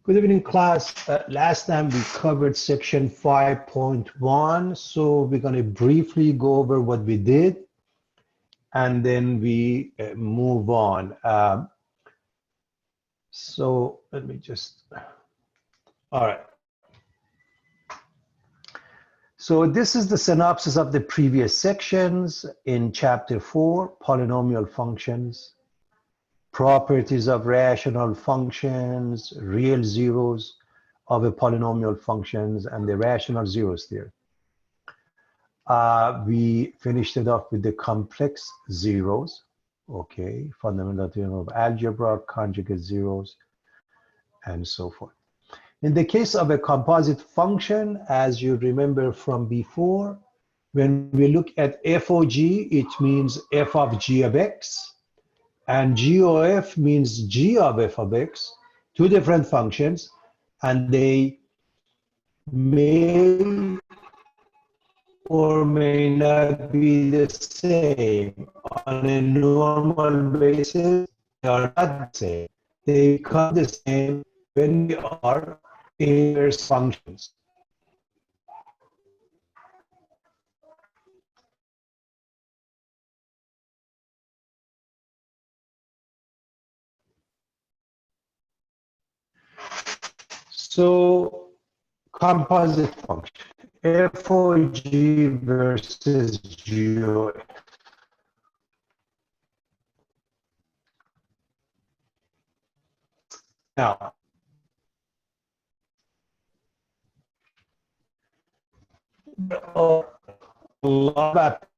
Good evening, class. Last time we covered section 5.1, so we're going to briefly go over what we did, and then we move on. So let me just, all right. So this is the synopsis of the previous sections in chapter 4, polynomial functions, properties of rational functions, real zeros of a polynomial functions, and the rational zeros theory. We finished it off with the complex zeros, okay, fundamental theorem of algebra, conjugate zeros, and so forth. In the case of a composite function, as you remember from before, when we look at f of g, it means f of g of x, and g of f means g of f of x, two different functions, and they may or may not be the same. On a normal basis, they are not the same. They become the same when we are inverse functions. So, composite function, f of g versus g of f. Now, there are a lot of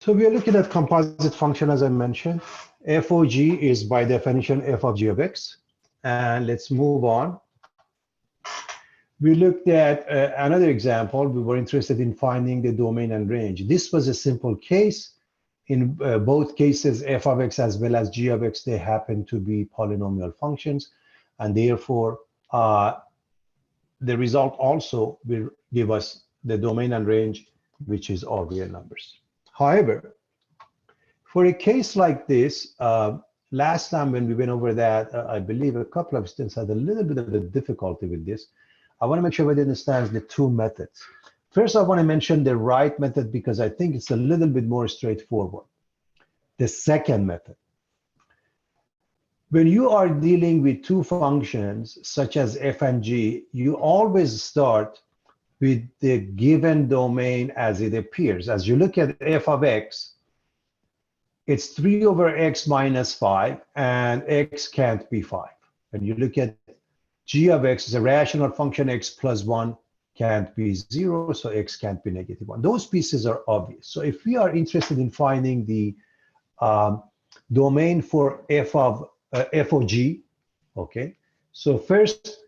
So we are looking at composite function, as I mentioned. F of g is by definition f of g of x. And let's move on. We looked at another example. We were interested in finding the domain and range. This was a simple case. In both cases, f of x as well as g of x, they happen to be polynomial functions. And therefore, the result also will give us the domain and range, which is all real numbers. However, for a case like this, last time when we went over that, I believe a couple of students had a little bit of a difficulty with this. I want to make sure everybody understands the two methods. First, I want to mention the right method because I think it's a little bit more straightforward. The second method. When you are dealing with two functions, such as f and g, you always start with the given domain as it appears. As you look at f of x, it's 3 over x minus 5, and x can't be 5. And you look at g of x is a rational function, x plus 1 can't be 0, so x can't be negative 1. Those pieces are obvious. So if we are interested in finding the domain for f of g, okay, so first,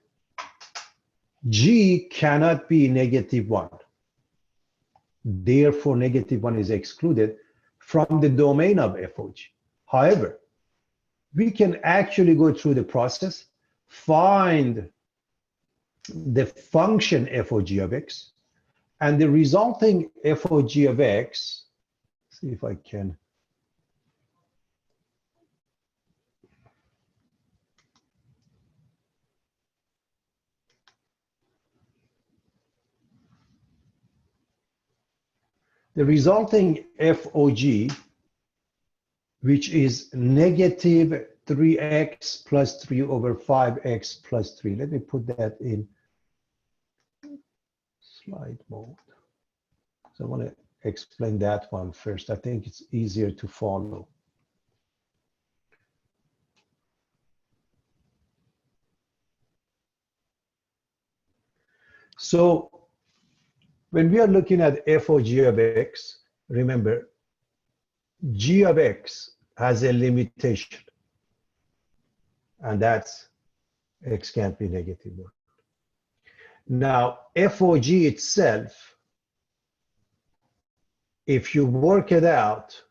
g cannot be negative 1. Therefore, negative 1 is excluded from the domain of f of g. However, we can actually go through the process, find the function f of g of x, and the resulting f of g of x, see if I can. The resulting f of g, which is negative 3x plus 3 over 5x plus 3. Let me put that in slide mode. So I want to explain that one first. I think it's easier to follow. So when we are looking at f of g of x, remember, g of x has a limitation, and that's x can't be -1. Now, f of g itself, if you work it out,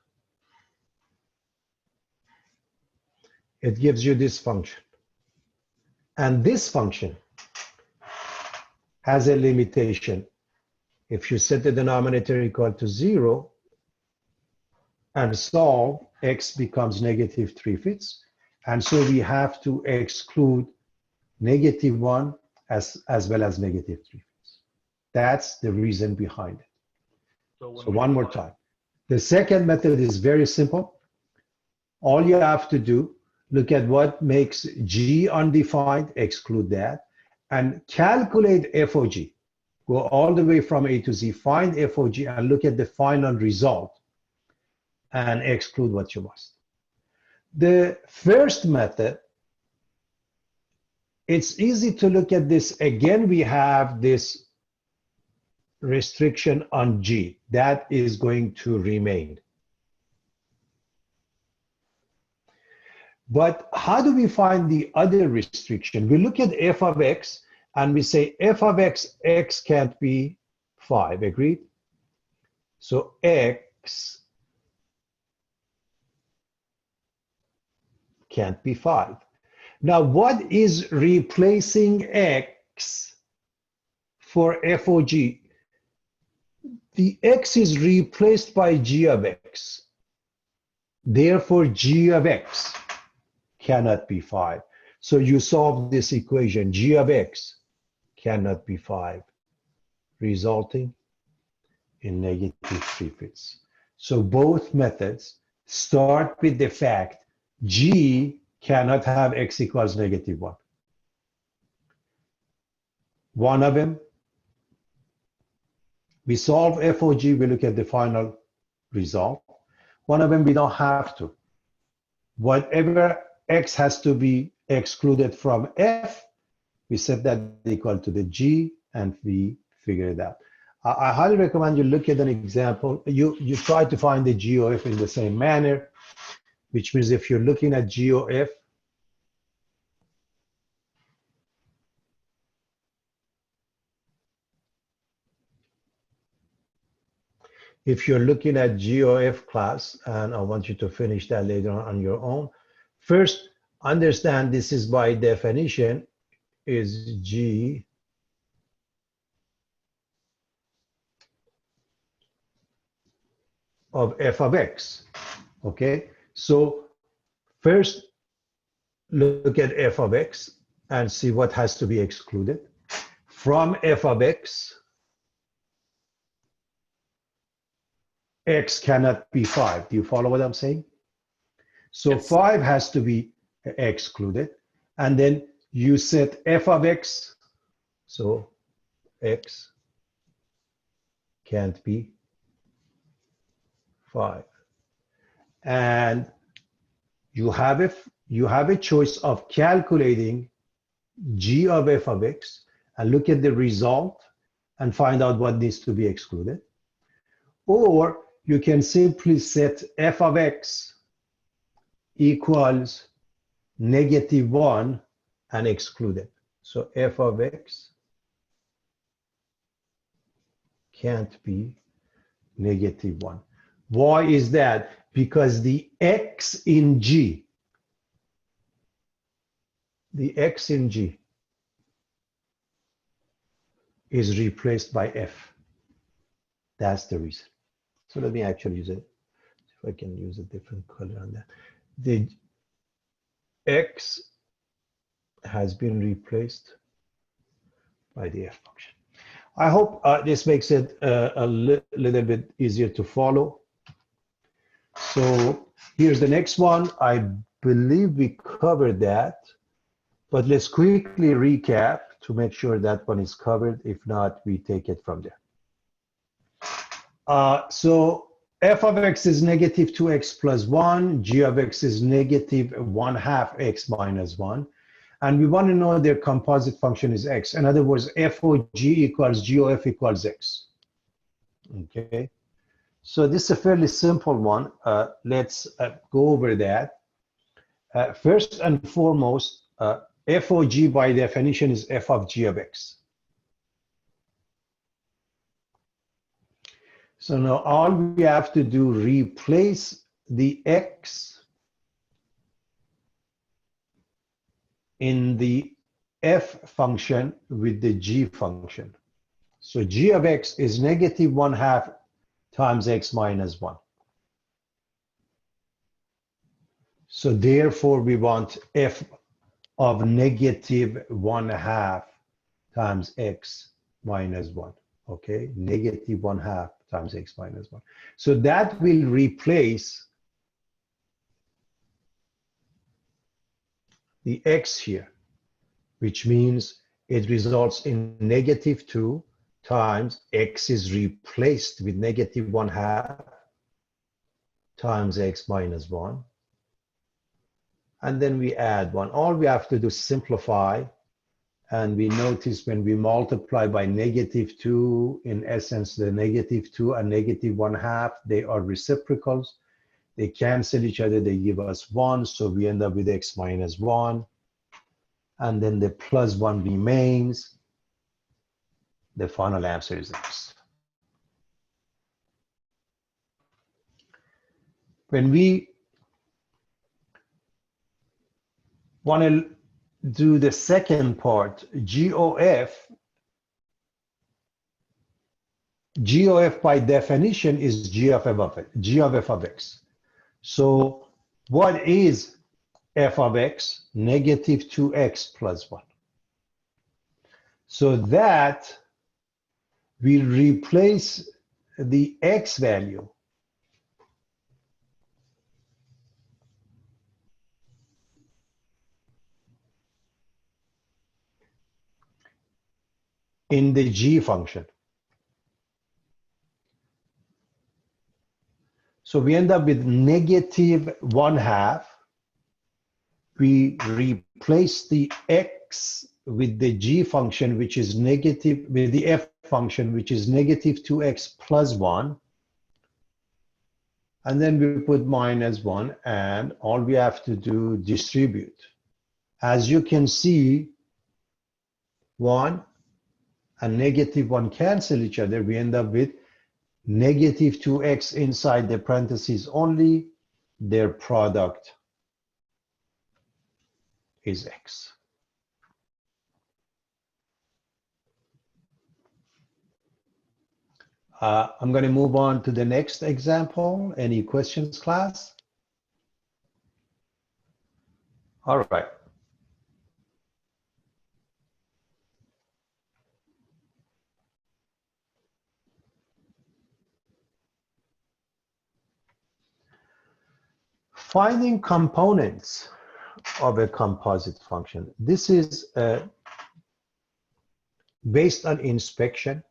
it gives you this function. And this function has a limitation. If you set the denominator equal to 0 and solve, x becomes -3/5. And so we have to exclude -1 as well as -3/5. That's the reason behind it. So one more time. The second method is very simple. All you have to do, look at what makes g undefined, exclude that, and calculate f of g. Go all the way from A to Z, find f of g, and look at the final result and exclude what you must. The first method, it's easy to look at this. Again, we have this restriction on g. That is going to remain. But how do we find the other restriction? We look at f of x, and we say f of x, x can't be 5, agreed? So x can't be 5. Now, what is replacing x for f of g? The x is replaced by g of x. Therefore, g of x cannot be 5. So you solve this equation, g of x cannot be 5, resulting in -3/5. So both methods start with the fact g cannot have x equals -1. One of them, we solve f of g, we look at the final result. One of them, we don't have to. Whatever x has to be excluded from f, we set that equal to the g, and we figure it out. I highly recommend you look at an example. You try to find the g of f in the same manner, which means if you're looking at g of f, class, and I want you to finish that later on your own, first understand this is by definition is g of f of x, okay? So first look at f of x and see what has to be excluded. From f of x, x cannot be 5. Do you follow what I'm saying? So yes. 5 has to be excluded. And then you set f of x, so x can't be 5. And you have a choice of calculating g of f of x and look at the result and find out what needs to be excluded. Or you can simply set f of x equals -1 and exclude it. So f of x can't be -1. Why is that? Because the x in g is replaced by f. That's the reason. So let me actually use it. If I can use a different color on that. The x has been replaced by the f function. I hope this makes it a little bit easier to follow. So here's the next one. I believe we covered that, but let's quickly recap to make sure that one is covered. If not, we take it from there. So f of x is negative 2x plus 1. G of x is negative 1/2 x minus 1. And we want to know their composite function is x. In other words, f of g equals g of f equals x. Okay. So this is a fairly simple one. Let's go over that. First and foremost, f of g by definition is f of g of x. So now all we have to do, replace the x in the f function with the g function. So g of x is negative 1/2 times x minus 1. So therefore, we want f of negative 1/2 times x minus 1. Okay, negative 1/2 times x minus 1. So that will replace the x here, which means it results in negative 2 times x is replaced with negative 1/2 times x minus 1. And then we add 1. All we have to do is simplify. And we notice when we multiply by negative 2, in essence, the negative 2 and negative 1/2, they are reciprocals. They cancel each other. They give us 1. So we end up with x minus 1. And then the plus 1 remains. The final answer is x. When we want to do the second part, g of f by definition is g of f of x. So what is f of x? Negative 2x plus 1. So that will replace the x value in the g function. So we end up with negative 1/2. We replace the x with the g function, which is negative, with the f function, which is negative 2x plus 1. And then we put minus 1, and all we have to do, distribute. As you can see, 1 and negative 1 cancel each other. We end up with negative 2x inside the parentheses only. Their product is x. I'm going to move on to the next example. Any questions, class? All right. Finding components of a composite function. This is based on inspection,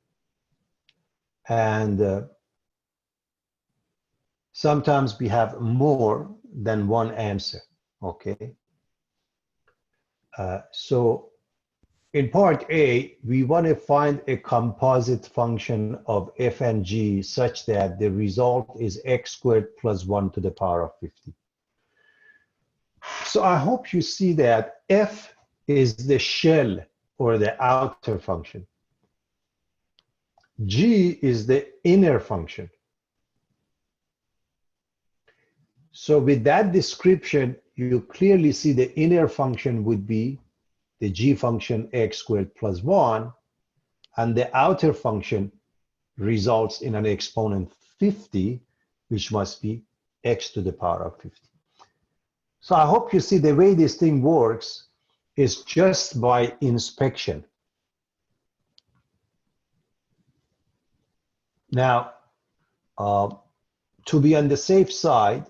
and sometimes we have more than one answer, okay? So in part A, we want to find a composite function of f and g such that the result is x squared plus 1 to the power of 50. So I hope you see that f is the shell or the outer function. G is the inner function. So with that description, you clearly see the inner function would be the g function x squared plus 1, and the outer function results in an exponent 50, which must be x to the power of 50. So I hope you see the way this thing works is just by inspection. Now, to be on the safe side,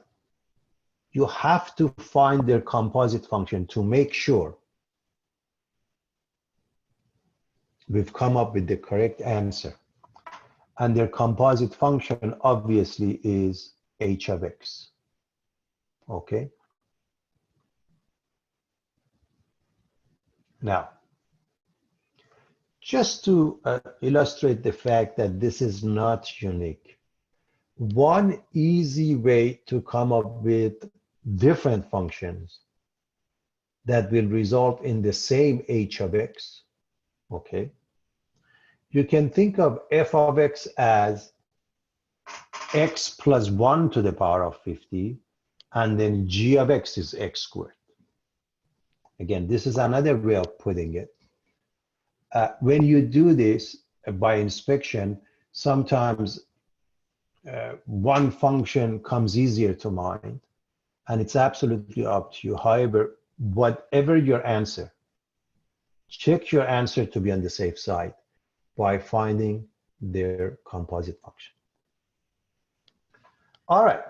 you have to find their composite function to make sure we've come up with the correct answer. And their composite function obviously is h of x. Okay. Now, just to illustrate the fact that this is not unique, one easy way to come up with different functions that will result in the same h of x, okay, you can think of f of x as x plus 1 to the power of 50, and then g of x is x squared. Again, this is another way of putting it. When you do this by inspection, sometimes one function comes easier to mind, and it's absolutely up to you. However, whatever your answer, check your answer to be on the safe side by finding their composite function. All right.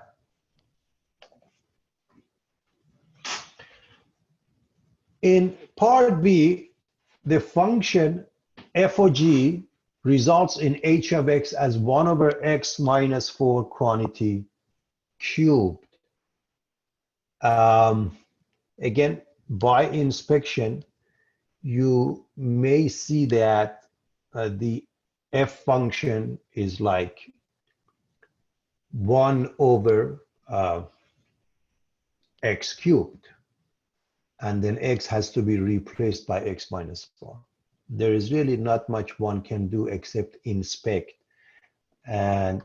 In part B, the function f of g results in h of x as 1 over x minus 4 quantity cubed. Again, by inspection, you may see that the f function is like 1 over x cubed. And then x has to be replaced by x minus 4. There is really not much one can do except inspect. And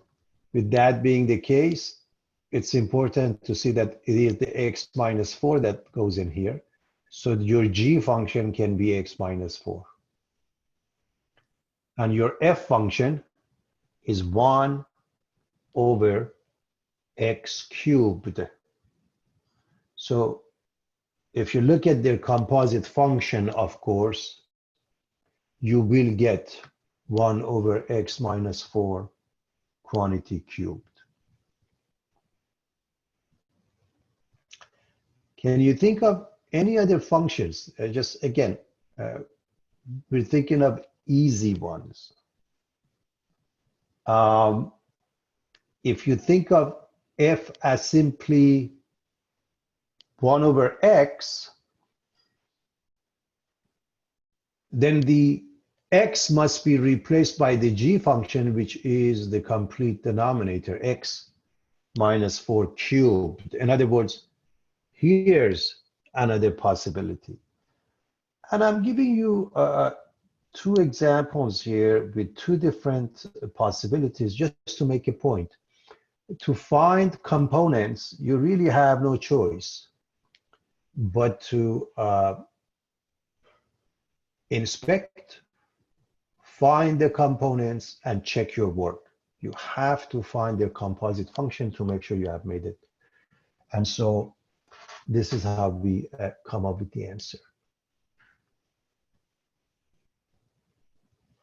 with that being the case, it's important to see that it is the x minus 4 that goes in here. So your g function can be x minus 4. And your f function is 1 over x cubed. So if you look at their composite function, of course, you will get 1 over x minus 4 quantity cubed. Can you think of any other functions? Just again, we're thinking of easy ones. If you think of f as simply 1 over x, then the x must be replaced by the g function, which is the complete denominator, x minus 4 cubed. In other words, here's another possibility. And I'm giving you 2 examples here with 2 different possibilities just to make a point. To find components, you really have no choice but to inspect, find the components, and check your work. You have to find their composite function to make sure you have made it. And so this is how we come up with the answer.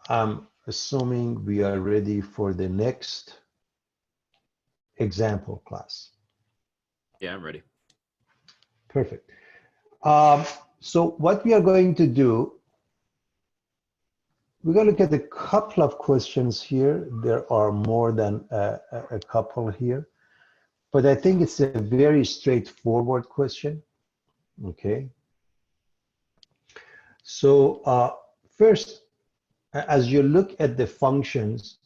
I'm assuming we are ready for the next example class. Yeah, I'm ready. Perfect. So what we are going to do, we're going to look at a couple of questions here. There are more than a couple here, but I think it's a very straightforward question. Okay. So first, as you look at the functions,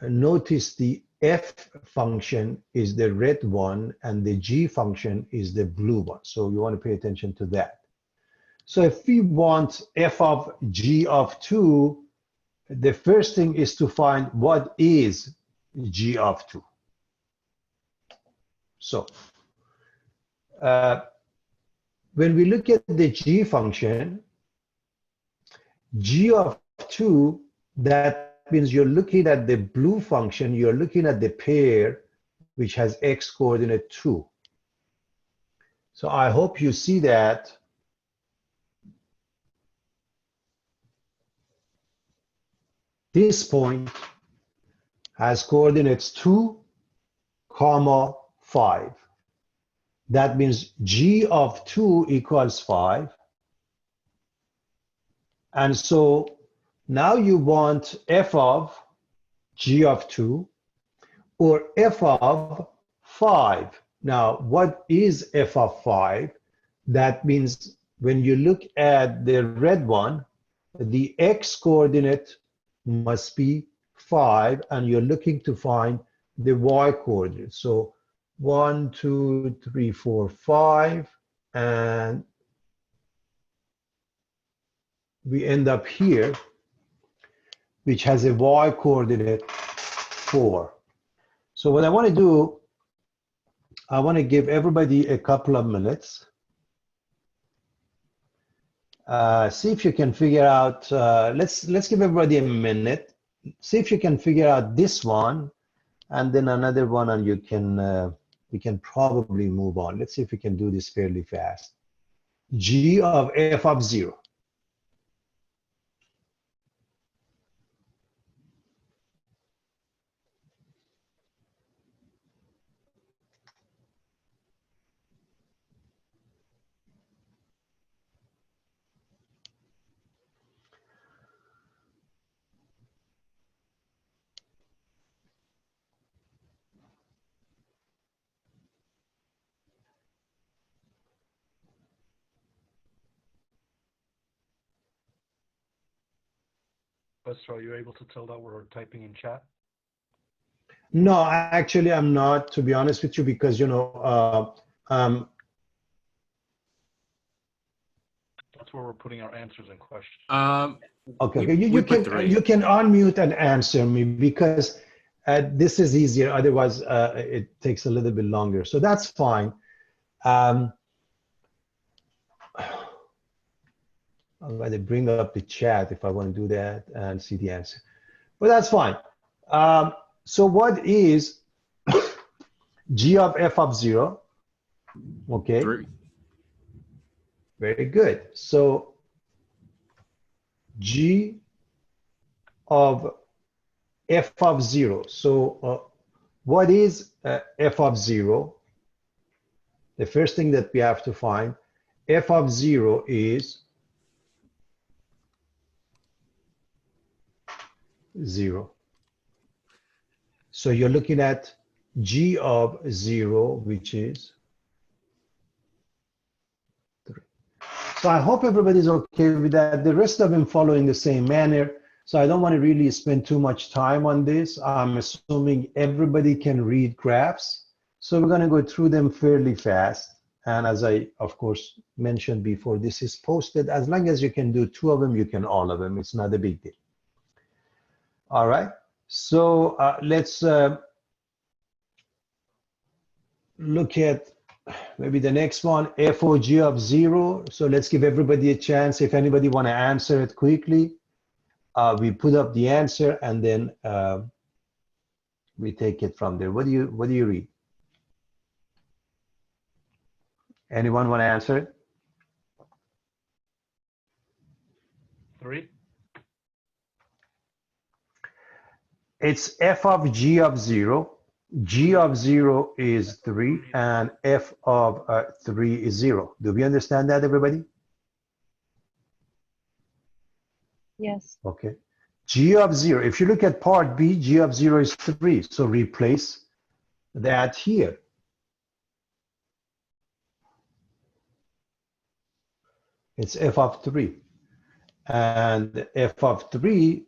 notice the f function is the red one and the g function is the blue one. So you want to pay attention to that. So if we want f of g of 2, the first thing is to find what is g of 2. So when we look at the g function, g of 2, that means you're looking at the blue function, you're looking at the pair which has x coordinate 2. So I hope you see that. This point has coordinates 2, 5. That means g of 2 equals 5. And so Now you want f of g of 2 or f of 5. Now, what is f of 5? That means when you look at the red one, the x coordinate must be 5, and you're looking to find the y coordinate. So 1, 2, 3, 4, 5, and we end up here, which has a y coordinate 4. So what I want to do, I want to give everybody a couple of minutes. See if you can figure out, let's give everybody a minute. See if you can figure out this one and then another one, and you can, we can probably move on. Let's see if we can do this fairly fast. G of f of 0. Buster, are you able to tell that we're typing in chat? No, actually, I'm not, to be honest with you, because, you know, That's where we're putting our answers and questions. okay, we you put can 3. you can unmute and answer me, because this is easier. Otherwise, it takes a little bit longer. So that's fine. I'm going to bring up the chat if I want to do that and see the answer. But that's fine. So what is g of f of 0? Okay. 3. Very good. So g of f of 0. So what is f of 0? The first thing that we have to find, f of 0 is 0. So you're looking at g of 0, which is 3. So I hope everybody's okay with that. The rest of them follow in the same manner. So I don't want to really spend too much time on this. I'm assuming everybody can read graphs. So we're going to go through them fairly fast. And as I, of course, mentioned before, this is posted. As long as you can do 2 of them, you can all of them. It's not a big deal. All right. So let's look at maybe the next one, FOG of 0. So let's give everybody a chance. If anybody want to answer it quickly, we put up the answer, and then we take it from there. What do you read? Anyone want to answer it? 3. It's f of g of 0. G of 0 is 3, and f of 3 is 0. Do we understand that, everybody? Yes. Okay. G of 0, if you look at part B, G of 0 is 3. So replace that here. It's f of 3. And f of 3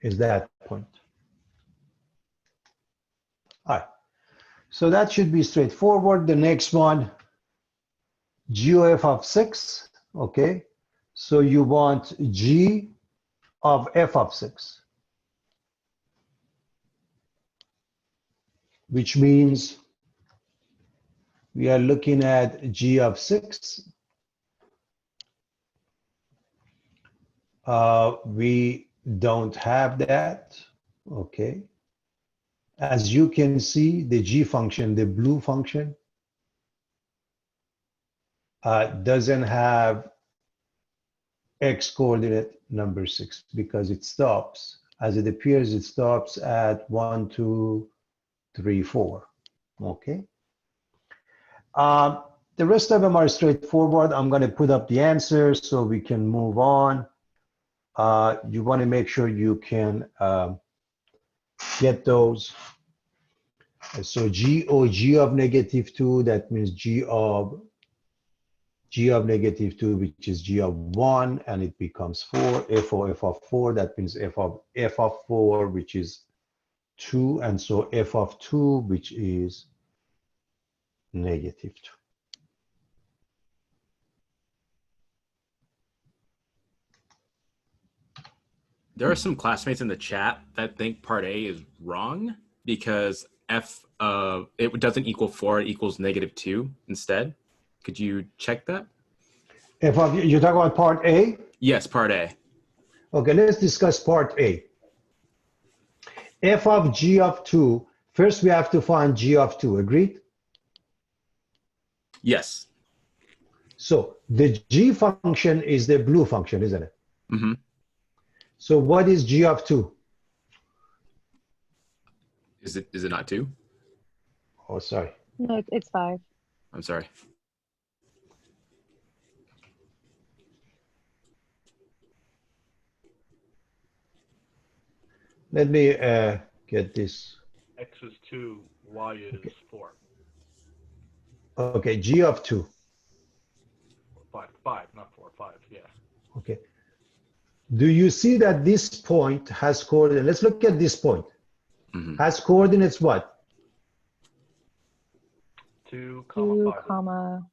is that point. All right. So that should be straightforward. The next one, GOF of 6. Okay. So you want G of f of 6, which means we are looking at G of 6. We don't have that. Okay. As you can see, the G function, the blue function, doesn't have x coordinate number 6 because it stops. As it appears, it stops at 1, 2, 3, 4. Okay. The rest of them are straightforward. I'm going to put up the answers so we can move on. You want to make sure you can get those. So G of negative 2, that means G of negative 2, which is G of 1, and it becomes 4. F of 4, that means F of 4, which is 2, and so F of 2, which is negative 2. There are some classmates in the chat that think part A is wrong because it doesn't equal 4, it equals -2 instead. Could you check that? You're talking about part A? Yes, part A. Okay, let's discuss part A. F of G of 2, first we have to find G of 2, agreed? Yes. So the G function is the blue function, isn't it? Mm-hmm. So what is G of 2? Is it not 2? Oh, sorry. No, it's 5. I'm sorry. Let me get this. X is 2, Y is 4. Okay, G of 2. 5, not 4, 5, yeah. Okay. Do you see that this point has coordinates? Let's look at this point. Mm-hmm. Has coordinates what? 2, 2, 5. comma.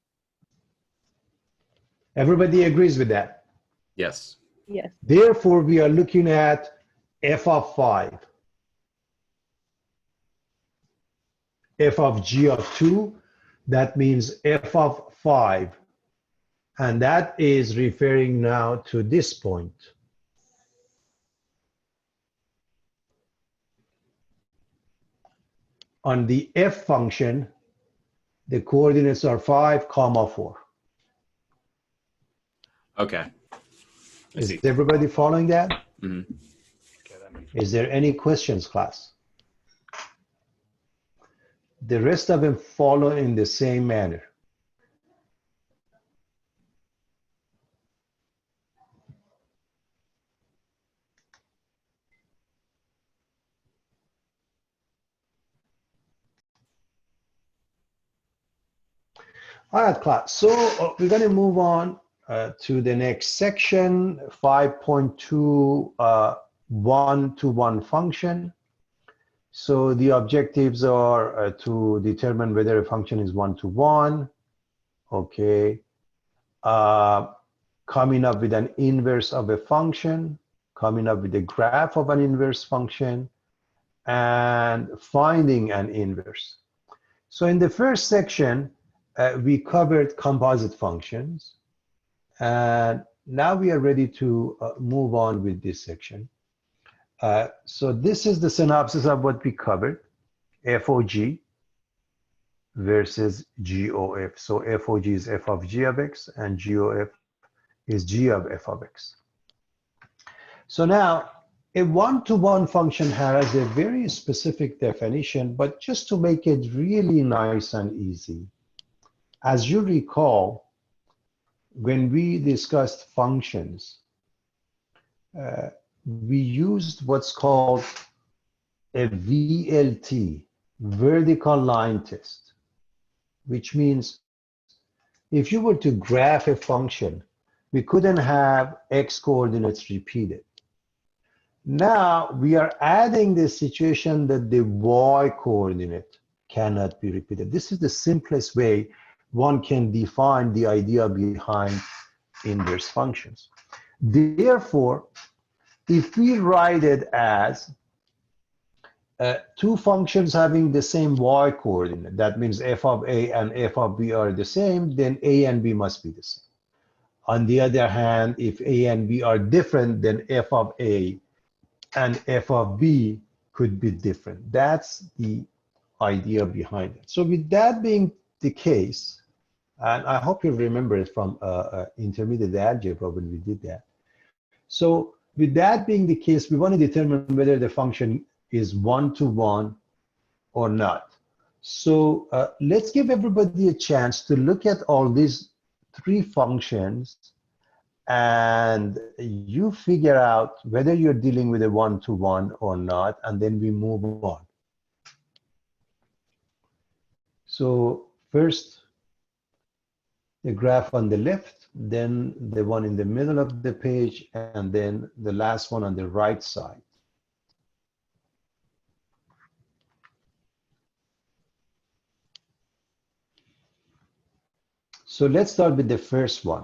Everybody agrees with that. Yes. Yes. Therefore, we are looking at F of 5. F of G of 2, that means F of 5. And that is referring now to this point. On the F function, the coordinates are 5, 4. Okay. I Is see. everybody following that? Mm-hmm. Okay, that makes Is there any questions, class? The rest of them follow in the same manner. All right, class. So we're going to move on to the next section, 5.2 one-to-one function. So the objectives are to determine whether a function is one-to-one. Okay. Coming up with an inverse of a function, coming up with a graph of an inverse function, and finding an inverse. So in the first section, we covered composite functions, and now we are ready to move on with this section. So this is the synopsis of what we covered, FOG versus GOF. So FOG is f of g of x, and GOF is g of f of x. So now, a one-to-one function has a very specific definition, but just to make it really nice and easy, as you recall, when we discussed functions, we used what's called a VLT, vertical line test, which means if you were to graph a function, we couldn't have x coordinates repeated. Now we are adding the situation that the y coordinate cannot be repeated. This is the simplest way one can define the idea behind inverse functions. Therefore, if we write it as two functions having the same y coordinate, that means f of a and f of b are the same, then a and b must be the same. On the other hand, if a and b are different, then f of a and f of b could be different. That's the idea behind it. So with that being the case, and I hope you remember it from intermediate algebra when we did that. So with that being the case, we want to determine whether the function is one-to-one or not. So let's give everybody a chance to look at all these three functions, and you figure out whether you're dealing with a one-to-one or not, and then we move on. So first, the graph on the left, then the one in the middle of the page, and then the last one on the right side. So let's start with the first one.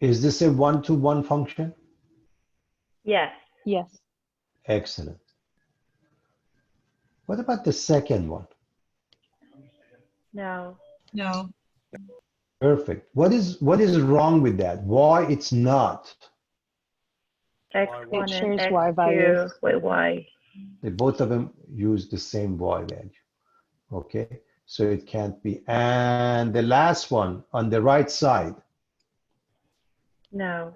Is this a one-to-one function? Yes. Yes. Excellent. What about the second one? No. No. Perfect. What is wrong with that? Why it's not? X1 shares and Y X2 values. with Y. They both of them use the same y value. Okay, so it can't be. And the last one on the right side. No.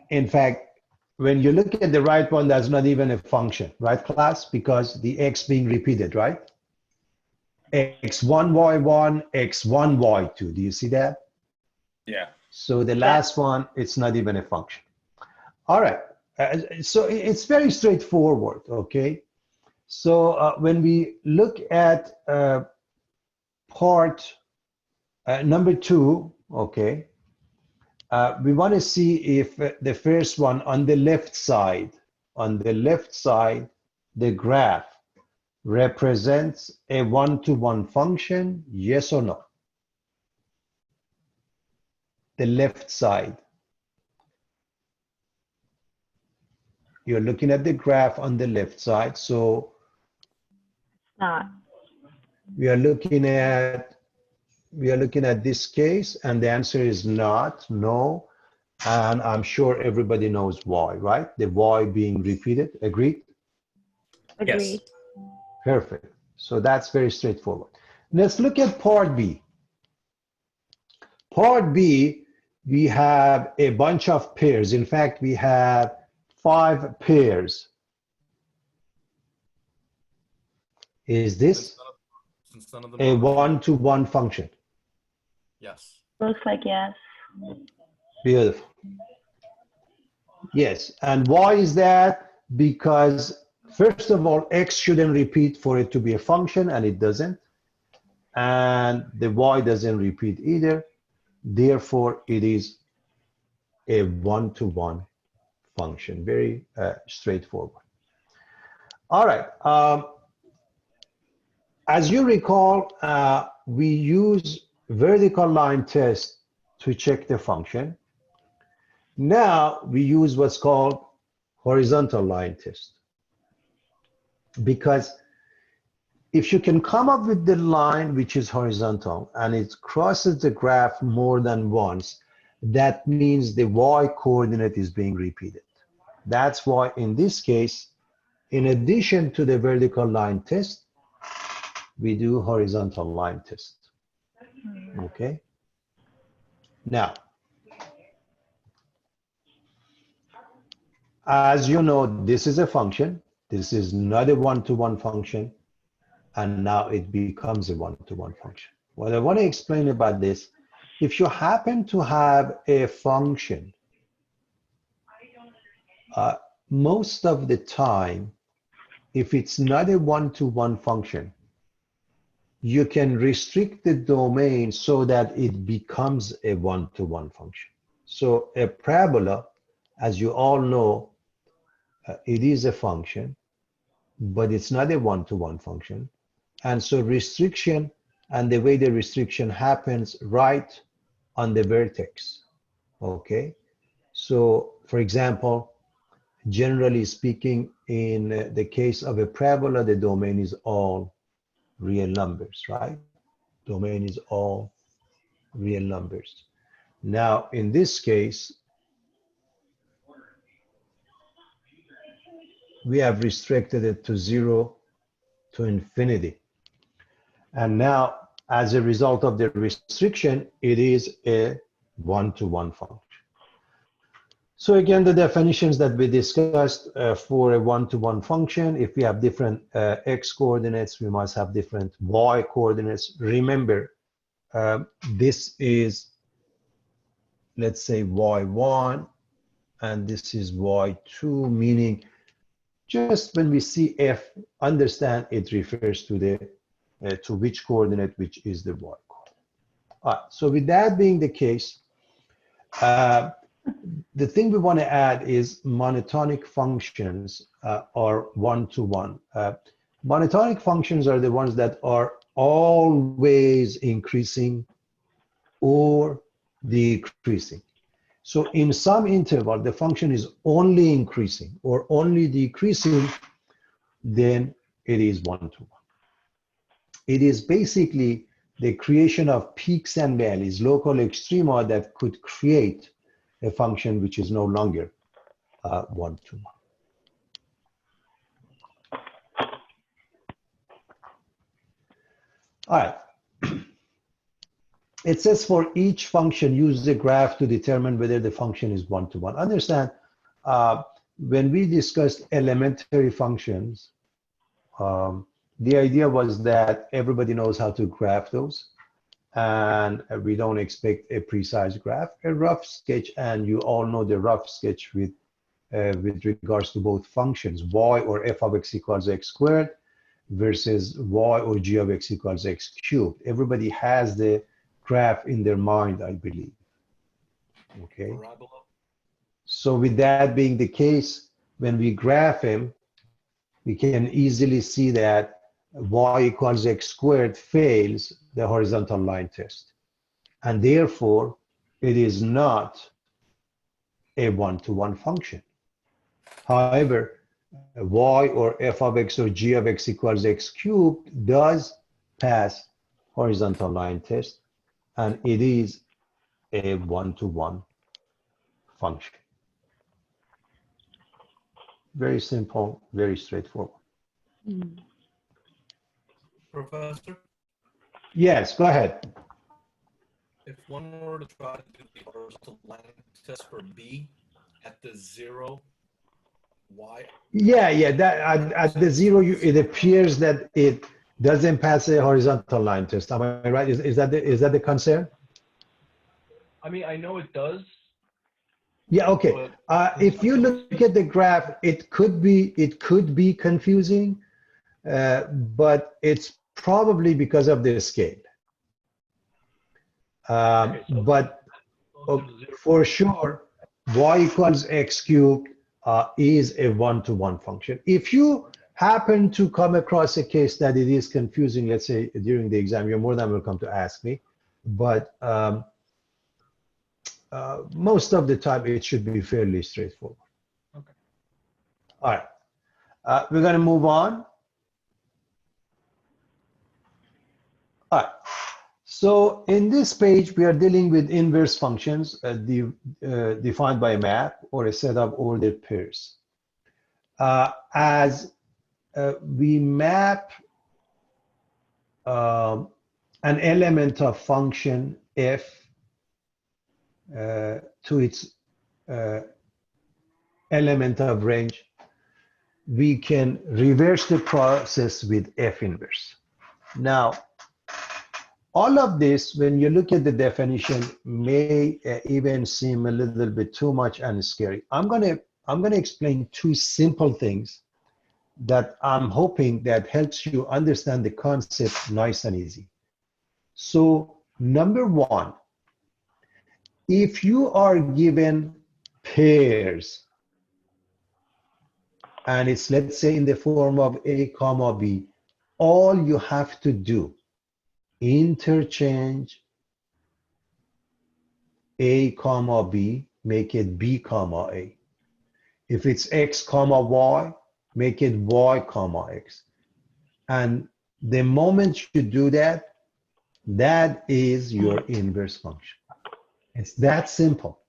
In fact, when you look at the right one, that's not even a function, right, class? Because the x being repeated, right? x1, y1, x1, y2. Do you see that? Yeah. So the last one, it's not even a function. All right. So it's very straightforward, okay? So when we look at part number 2, okay, we want to see if the first one on the left side, the graph represents a one-to-one function, yes or no? The left side. You're looking at the graph on the left side, so Not. we are looking at this case, and the answer is not, no. And I'm sure everybody knows why, right? The y being repeated. Agreed? Agreed. Perfect. So that's very straightforward. Let's look at part B. Part B, we have a bunch of pairs. In fact, we have 5 pairs. Is this Since none of them a are- one-to-one function? Yes. Looks like yes. Beautiful. Yes, and why is that? Because first of all, x shouldn't repeat for it to be a function, and it doesn't. And the y doesn't repeat either. Therefore, it is a one-to-one function. Very straightforward. All right. As you recall, we use vertical line test to check the function. Now we use what's called horizontal line test. Because if you can come up with the line which is horizontal and it crosses the graph more than once, that means the y coordinate is being repeated. That's why in this case, in addition to the vertical line test, we do horizontal line test. Okay? Now, as you know, this is a function. This is not a one-to-one function. And now it becomes a one-to-one function. What I want to explain about this, if you happen to have a function, most of the time, if it's not a one-to-one function, you can restrict the domain so that it becomes a one-to-one function. So a parabola, as you all know, it is a function, but it's not a one-to-one function. And so restriction, and the way the restriction happens right on the vertex, okay? So for example, generally speaking, in the case of a parabola, the domain is all real numbers, right? Domain is all real numbers. Now, in this case, we have restricted it to 0 to infinity. And now, as a result of the restriction, it is a one-to-one function. So again, the definitions that we discussed for a one-to-one function, if we have different x coordinates, we must have different y coordinates. Remember, this is, let's say, y1, and this is y2, meaning just when we see f, understand it refers to the to which coordinate, which is the y coordinate. All right, so with that being the case, the thing we want to add is monotonic functions are one-to-one. Monotonic functions are the ones that are always increasing or decreasing. So in some interval, the function is only increasing or only decreasing, then it is one-to-one. It is basically the creation of peaks and valleys, local extrema, that could create a function which is no longer one-to-one. All right. It says for each function, use the graph to determine whether the function is one-to-one. Understand, when we discussed elementary functions, the idea was that everybody knows how to graph those, and we don't expect a precise graph, a rough sketch, and you all know the rough sketch with regards to both functions, y or f of x equals x squared versus y or g of x equals x cubed. Everybody has the graph in their mind, I believe. Okay. Parabola. So with that being the case, when we graph him, we can easily see that y equals x squared fails the horizontal line test. And therefore, it is not a one-to-one function. However, y or f of x or g of x equals x cubed does pass horizontal line test, and it is a one-to-one function. Very simple, very straightforward. Professor, Yes, go ahead. if one were to try to do the horizontal line test for B at the 0, y. Yeah, that at the 0, it appears that it doesn't pass a horizontal line test. Am I right? Is that the concern? I mean, I know it does. Yeah, okay. If you look at the graph, it could be confusing, but it's probably because of the scale. But for sure, y equals x cubed is a one-to-one function. If you happen to come across a case that it is confusing, let's say during the exam, you're more than welcome to ask me. But most of the time, it should be fairly straightforward. Okay. All right. We're going to move on. All right. So in this page, we are dealing with inverse functions defined by a map or a set of ordered pairs. As we map an element of function f to its element of range, we can reverse the process with f inverse. Now, all of this, when you look at the definition, may even seem a little bit too much and scary. I'm gonna explain two simple things that I'm hoping that helps you understand the concept nice and easy. So, number one, if you are given pairs, and it's, let's say, in the form of a comma b, all you have to do, interchange a comma b, make it b comma a. If it's x comma y, make it y comma x. And the moment you do that, that is your inverse function. It's that simple.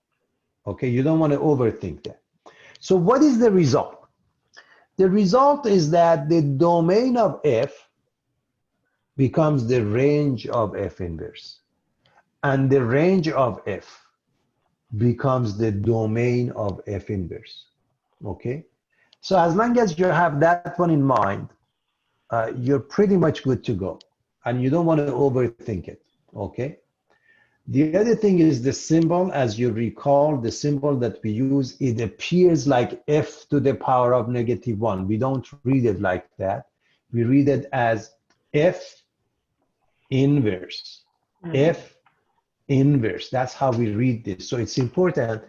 Okay, you don't want to overthink that. So what is the result? The result is that the domain of f becomes the range of f inverse. And the range of f becomes the domain of F inverse. Okay? So as long as you have that one in mind, you're pretty much good to go. And you don't want to overthink it. Okay? The other thing is the symbol. As you recall, the symbol that we use, it appears like F to the power of -1. We don't read it like that. We read it as F inverse. F inverse. That's how we read this. So it's important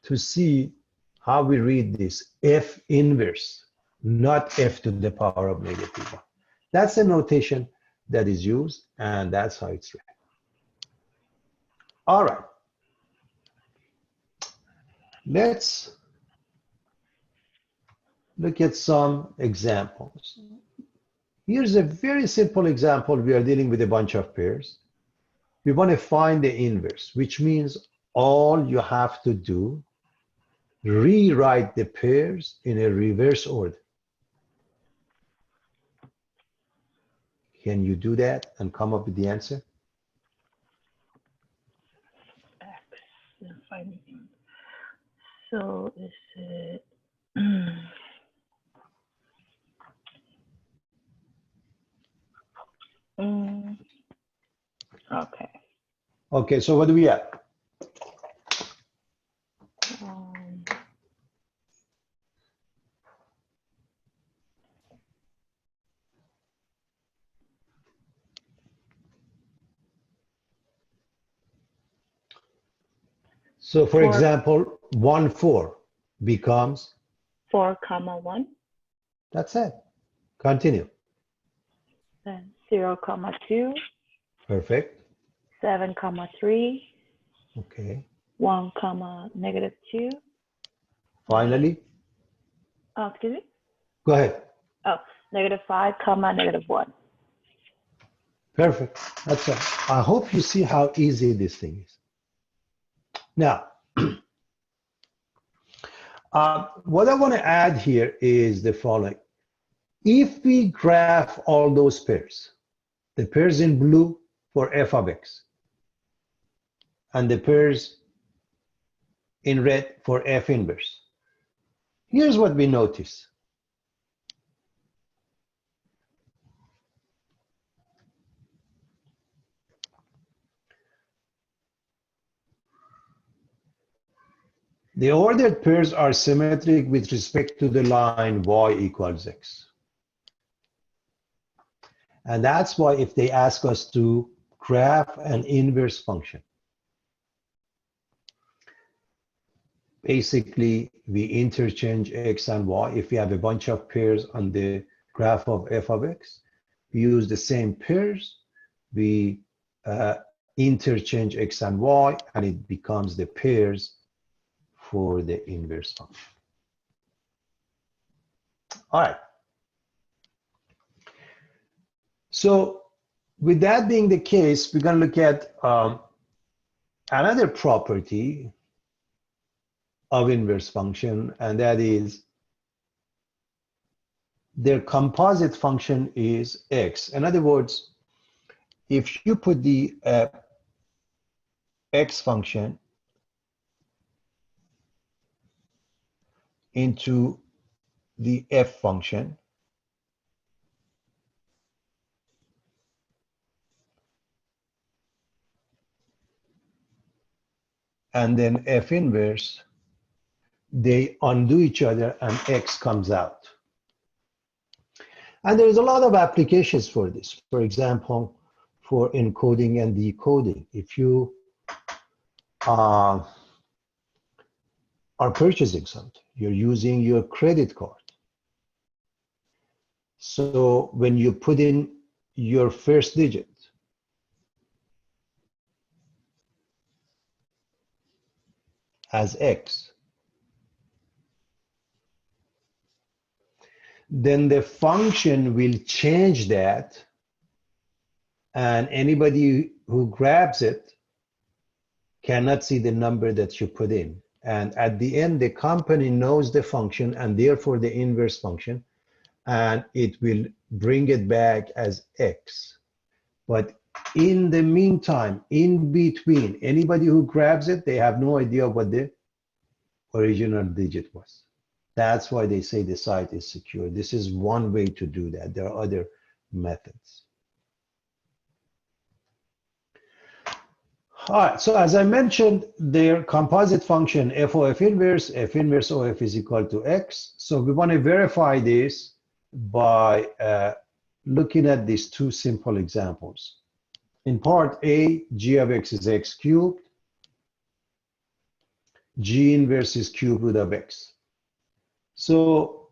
to see how we read this. F inverse, not F to the power of -1. That's the notation that is used, and that's how it's read. All right. Let's look at some examples. Here's a very simple example. We are dealing with a bunch of pairs. We want to find the inverse, which means all you have to do, rewrite the pairs in a reverse order. Can you do that and come up with the answer? So is it okay. Okay, so what do we have? So for example, 1, 4 becomes 4, 1. That's it. Continue. Then 0, 2. Perfect. 7, 3. Okay. 1, -2. Finally, Oh, excuse me? go ahead. Oh, -5, -1. Perfect. That's it. I hope you see how easy this thing is. Now, what I want to add here is the following. If we graph all those pairs, the pairs in blue for f of x, and the pairs in red for f inverse, here's what we notice. The ordered pairs are symmetric with respect to the line y equals x. And that's why if they ask us to graph an inverse function, basically we interchange x and y. If we have a bunch of pairs on the graph of f of x, we use the same pairs, we interchange x and y, and it becomes the pairs for the inverse function. All right. So with that being the case, we're going to look at another property of inverse function, and that is their composite function is x. In other words, if you put the x function into the f function, and then f inverse, they undo each other and x comes out. And there's a lot of applications for this. For example, for encoding and decoding. If you are purchasing something, you're using your credit card. So when you put in your first digit, as x, then the function will change that, and anybody who grabs it cannot see the number that you put in. And at the end, the company knows the function and therefore the inverse function, and it will bring it back as x. But In the meantime, in between, anybody who grabs it, they have no idea what the original digit was. That's why they say the site is secure. This is one way to do that. There are other methods. All right, so as I mentioned, their composite function f of f inverse of is equal to x. So we want to verify this by looking at these two simple examples. In part A, g of x is x cubed. G inverse is cube root of x. So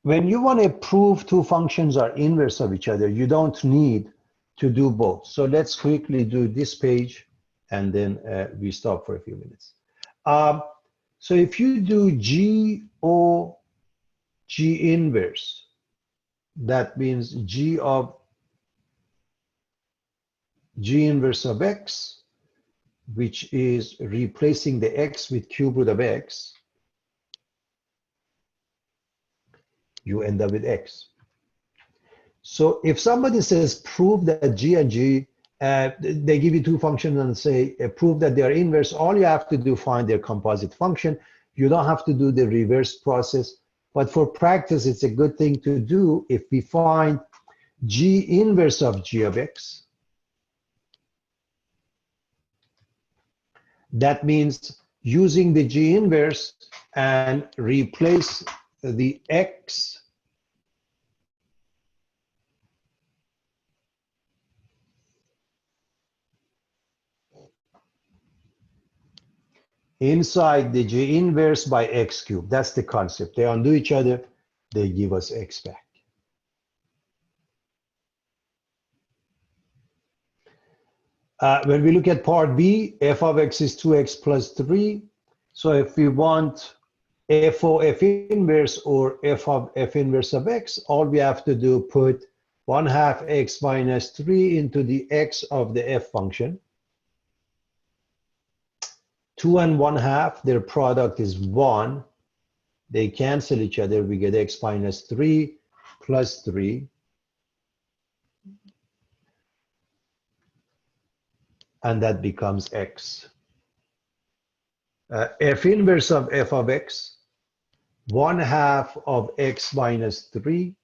when you want to prove two functions are inverse of each other, you don't need to do both. So let's quickly do this page, and then we stop for a few minutes. So if you do G inverse, that means G inverse of x, which is replacing the x with cube root of x, you end up with x. So if somebody says prove that G and G, they give you two functions and say prove that they are inverse, all you have to do find their composite function. You don't have to do the reverse process. But for practice, it's a good thing to do. If we find G inverse of G of x, that means using the G inverse and replace the x inside the G inverse by x cubed. That's the concept. They undo each other, they give us x back. When we look at part B, f of x is 2x plus 3. So if we want f of f inverse or f of f inverse of x, all we have to do put 1/2 x minus 3 into the x of the f function. 2 and 1/2, their product is 1. They cancel each other. We get x minus 3 plus 3. And that becomes x. F inverse of f of x, 1/2 of x minus 3.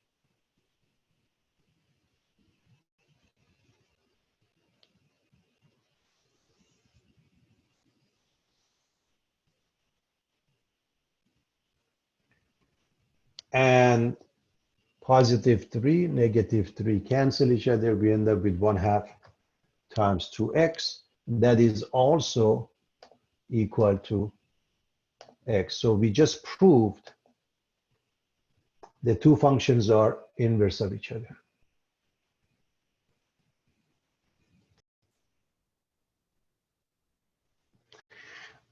And positive 3, negative 3 cancel each other. We end up with 1/2 times 2x. That is also equal to x. So we just proved the two functions are inverse of each other.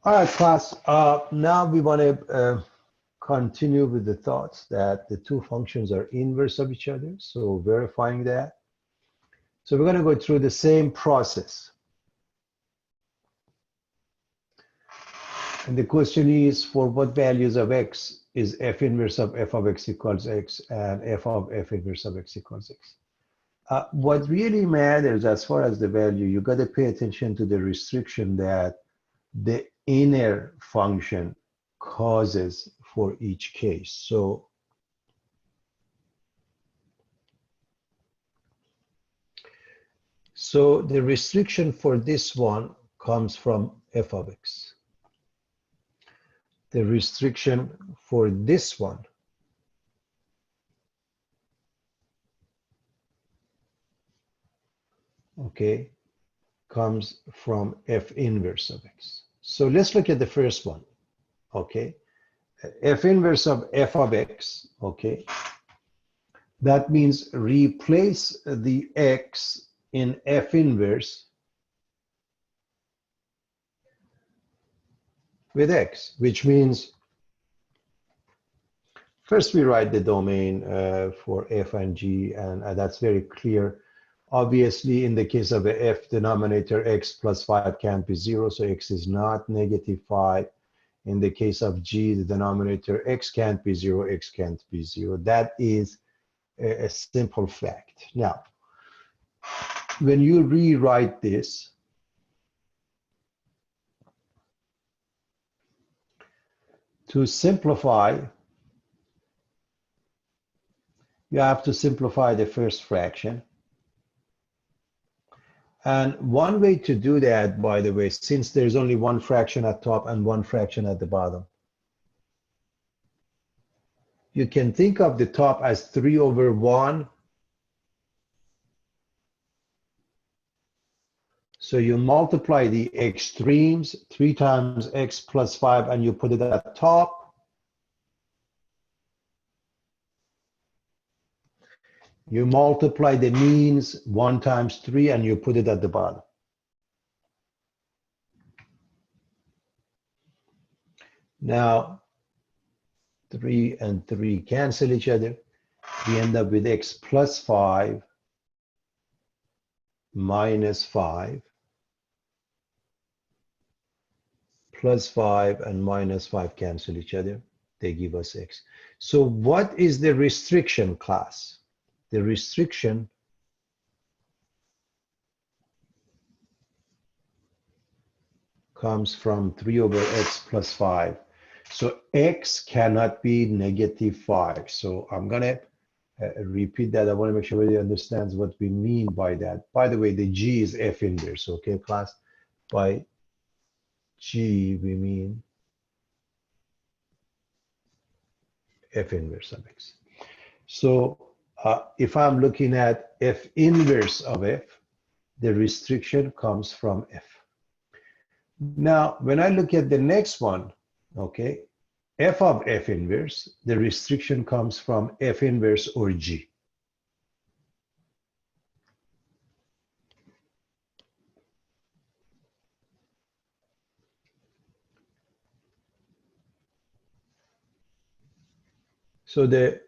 All right, class. Now we want to continue with the thoughts that the two functions are inverse of each other. So verifying that. So we're going to go through the same process. And the question is, for what values of x is f inverse of f of x equals x and f of f inverse of x equals x? What really matters as far as the value, you got to pay attention to the restriction that the inner function causes for each case. So the restriction for this one comes from f of x. The restriction for this one comes from f inverse of x. So let's look at the first one, f inverse of f of x, that means replace the x in f inverse with x, which means first we write the domain for f and g, and that's very clear. Obviously, in the case of the f denominator, x plus 5 can't be 0, so x is not negative 5. In the case of g, the denominator, x can't be 0, x can't be 0. That is a simple fact. Now, when you rewrite this, to simplify, you have to simplify the first fraction. And one way to do that, by the way, since there's only one fraction at top and one fraction at the bottom, you can think of the top as 3/1. So you multiply the extremes, 3 times x plus 5, and you put it at top. You multiply the means, 1 times 3, and you put it at the bottom. Now, 3 and 3 cancel each other. We end up with x plus 5 minus 5 plus 5 and minus 5 cancel each other. They give us x. So what is the restriction, class? The restriction comes from 3/x plus 5. So x cannot be -5. So I'm going to repeat that. I want to make sure everybody understands what we mean by that. By the way, the g is f inverse, okay, class? By g, we mean f inverse of x. So if I'm looking at f inverse of f, the restriction comes from f. Now, when I look at the next one, okay, f of f inverse, the restriction comes from f inverse or g. So the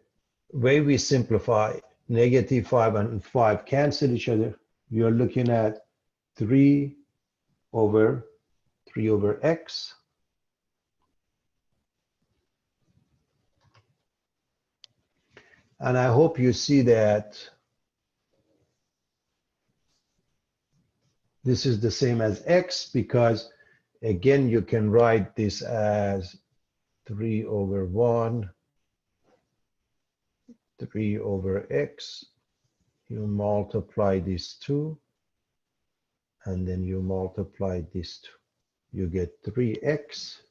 way we simplify, -5 and 5 cancel each other. You're looking at 3/x. And I hope you see that this is the same as x, because again, you can write this as 3/1, 3/x. You multiply these two, and then you multiply these two. You get 3x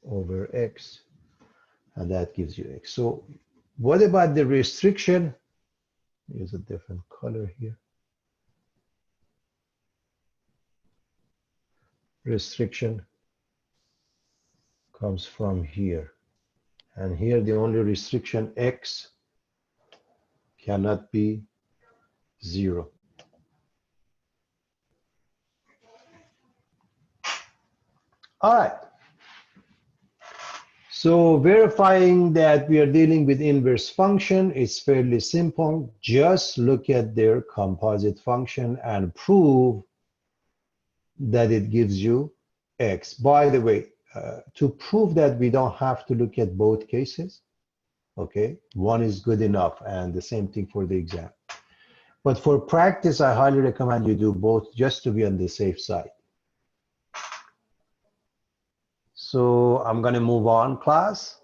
over x, and that gives you x. So what about the restriction? Use a different color here. Restriction comes from here. And here the only restriction, x cannot be 0. All right. So verifying that we are dealing with inverse function is fairly simple. Just look at their composite function and prove that it gives you x. By the way, to prove that, we don't have to look at both cases. Okay, one is good enough, and the same thing for the exam. But for practice, I highly recommend you do both, just to be on the safe side. So I'm going to move on, class.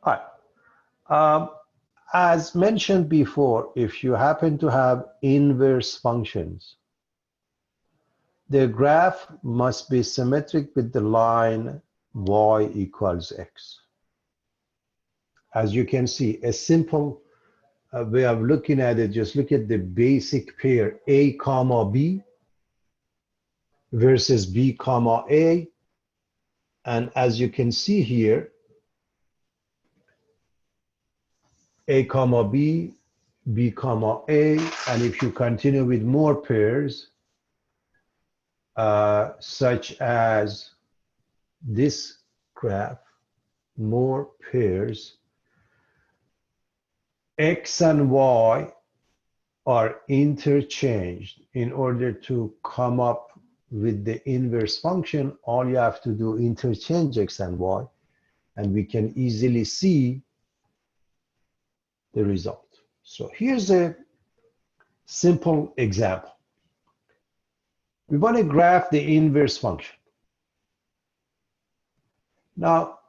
All right. As mentioned before, if you happen to have inverse functions, the graph must be symmetric with the line y equals x. As you can see, a simple way of looking at it, just look at the basic pair a comma b versus b comma a. And as you can see here, a comma b, b comma a, and if you continue with more pairs, such as this graph, more pairs, x and y are interchanged in order to come up with the inverse function, all you have to do interchange x and y, and we can easily see the result. So here's a simple example. We want to graph the inverse function. Now,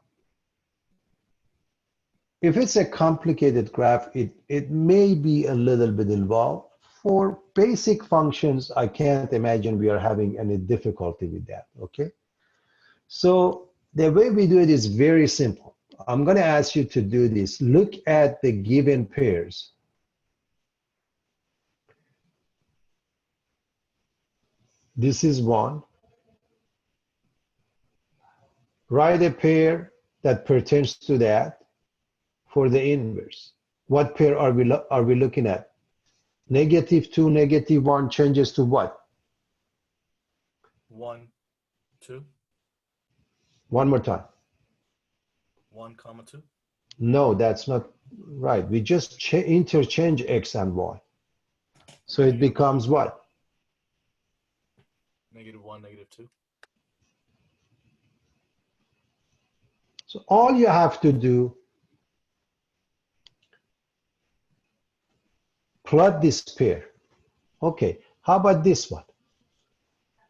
if it's a complicated graph, it may be a little bit involved. For basic functions, I can't imagine we are having any difficulty with that, okay? So the way we do it is very simple. I'm going to ask you to do this. Look at the given pairs. This is one. Write a pair that pertains to that for the inverse. What pair are we looking at? -2, -1 changes to what? 1, 2, One more time. 1, comma 2. No, that's not right. We just interchange x and y. So it becomes what? -1, -2. So all you have to do, plot this pair. Okay, how about this one?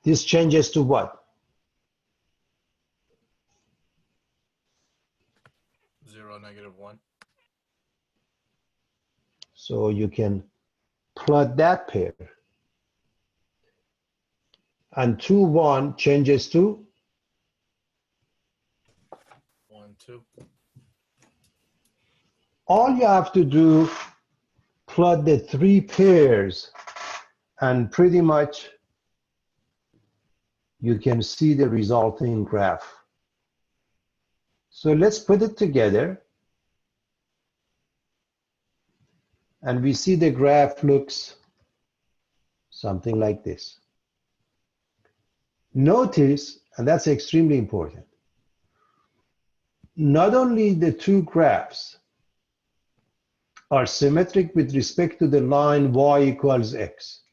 This changes to what? 0, -1. So you can plot that pair. And 2, 1 changes to 1, 2. all you have to do, plot the 3 pairs, and pretty much you can see the resulting graph. So let's put it together. And we see the graph looks something like this. Notice, and that's extremely important, not only the two graphs are symmetric with respect to the line y equals x,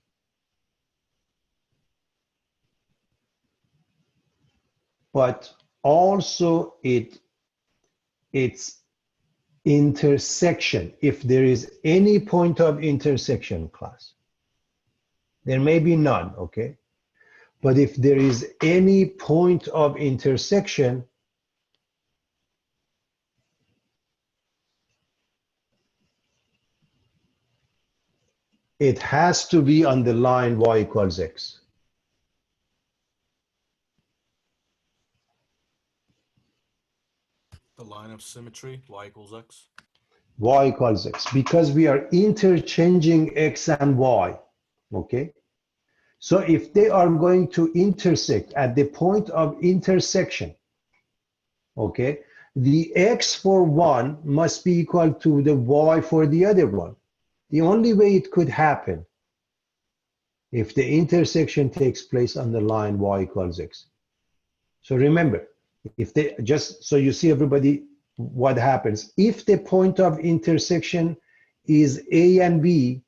but also its intersection, if there is any point of intersection, class. There may be none, okay? But if there is any point of intersection, it has to be on the line y equals x. The line of symmetry, y equals x. Y equals x, because we are interchanging x and y, okay? So if they are going to intersect at the point of intersection, okay, the x for one must be equal to the y for the other one. The only way it could happen if the intersection takes place on the line y equals x. So remember, if they, just so you see everybody what happens, if the point of intersection is A and B,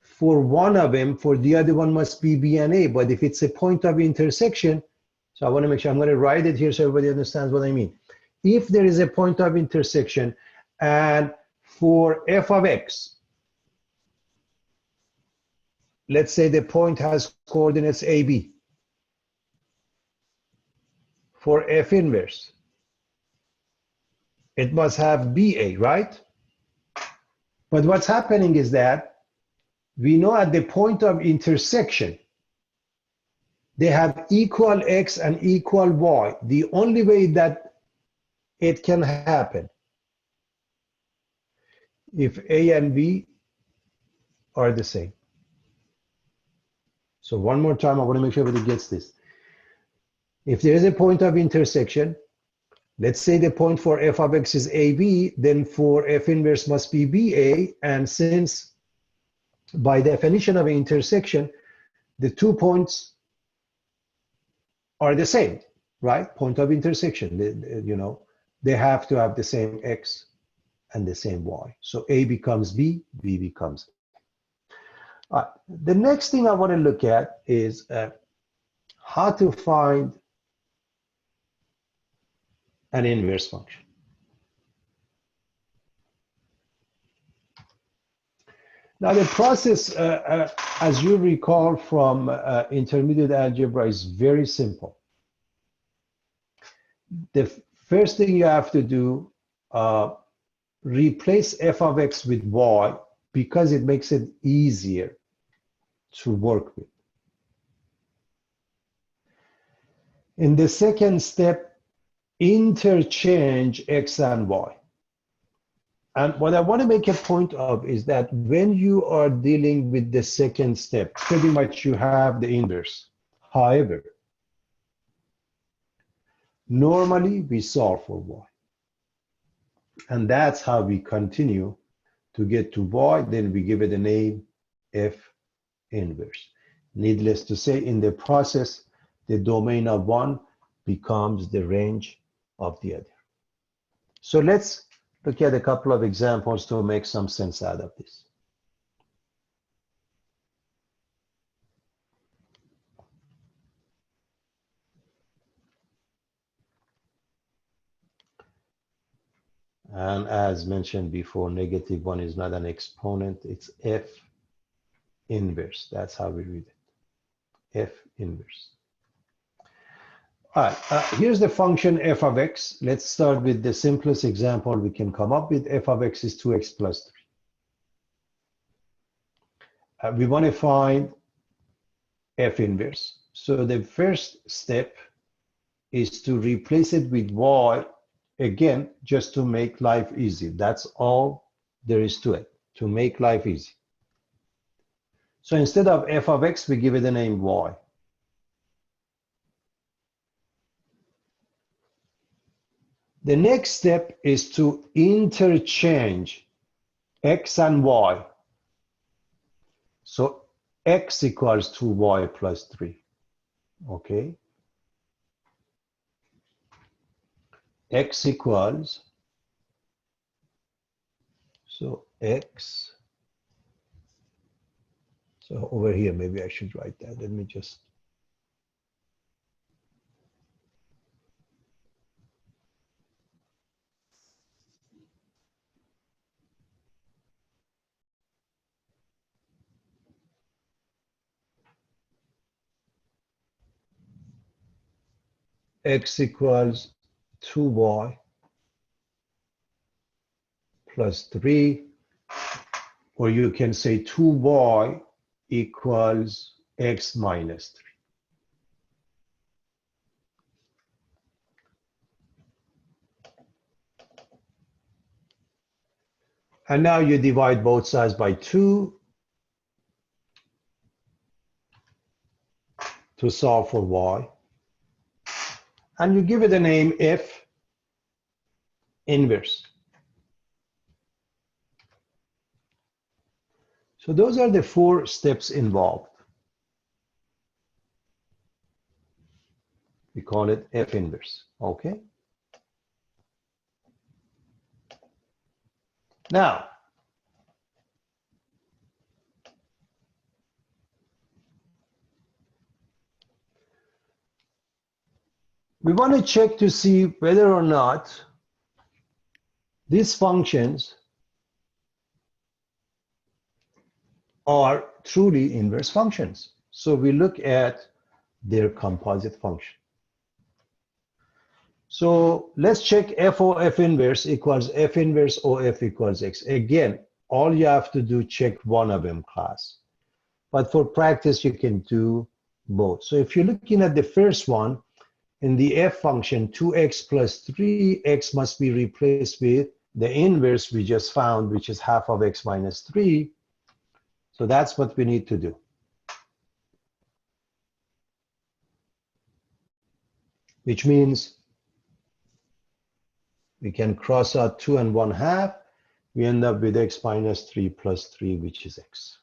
for one of them, for the other one must be B and A. But if it's a point of intersection, so I want to make sure I'm going to write it here so everybody understands what I mean. If there is a point of intersection and for f of x, let's say the point has coordinates AB. For f inverse, it must have BA, right? But what's happening is that we know at the point of intersection, they have equal x and equal y. The only way that it can happen if A and B are the same. So one more time, I want to make sure everybody gets this. If there is a point of intersection, let's say the point for f of x is AB, then for f inverse must be BA, and since by definition of an intersection, the 2 points are the same, right? Point of intersection, they have to have the same x and the same y. So A becomes B, B becomes A. The next thing I want to look at is how to find an inverse function. Now the process, as you recall from intermediate algebra, is very simple. The first thing you have to do, replace f of x with y because it makes it easier to work with. In the second step, interchange x and y. And what I want to make a point of is that when you are dealing with the second step, pretty much you have the inverse. However, normally we solve for y. And that's how we continue to get to y, then we give it a name f inverse. Needless to say, in the process, the domain of one becomes the range of the other. So let's look at a couple of examples to make some sense out of this. And as mentioned before, -1 is not an exponent, it's f inverse. That's how we read it, f inverse. All right, here's the function f of x. Let's start with the simplest example we can come up with. F of x is 2x plus 3. We want to find f inverse. So the first step is to replace it with y, again, just to make life easy. That's all there is to it, to make life easy. So instead of f of x, we give it the name y. The next step is to interchange x and y. So x equals 2y plus 3, okay? X equals, so x, so over here, maybe I should write that. Let me just, x equals 2y plus 3, or you can say 2y equals x minus 3. And now you divide both sides by 2 to solve for y. And you give it a name f inverse. So those are the 4 steps involved. We call it f inverse, okay? Now, we want to check to see whether or not these functions are truly inverse functions. So we look at their composite function. So let's check f of f inverse equals f inverse of equals x. Again, all you have to do, check one of them, class. But for practice, you can do both. So if you're looking at the first one, in the f function, 2x plus 3, x must be replaced with the inverse we just found, which is half of x minus 3. So that's what we need to do. Which means we can cross out 2 and 1/2. We end up with x minus 3 plus 3, which is x.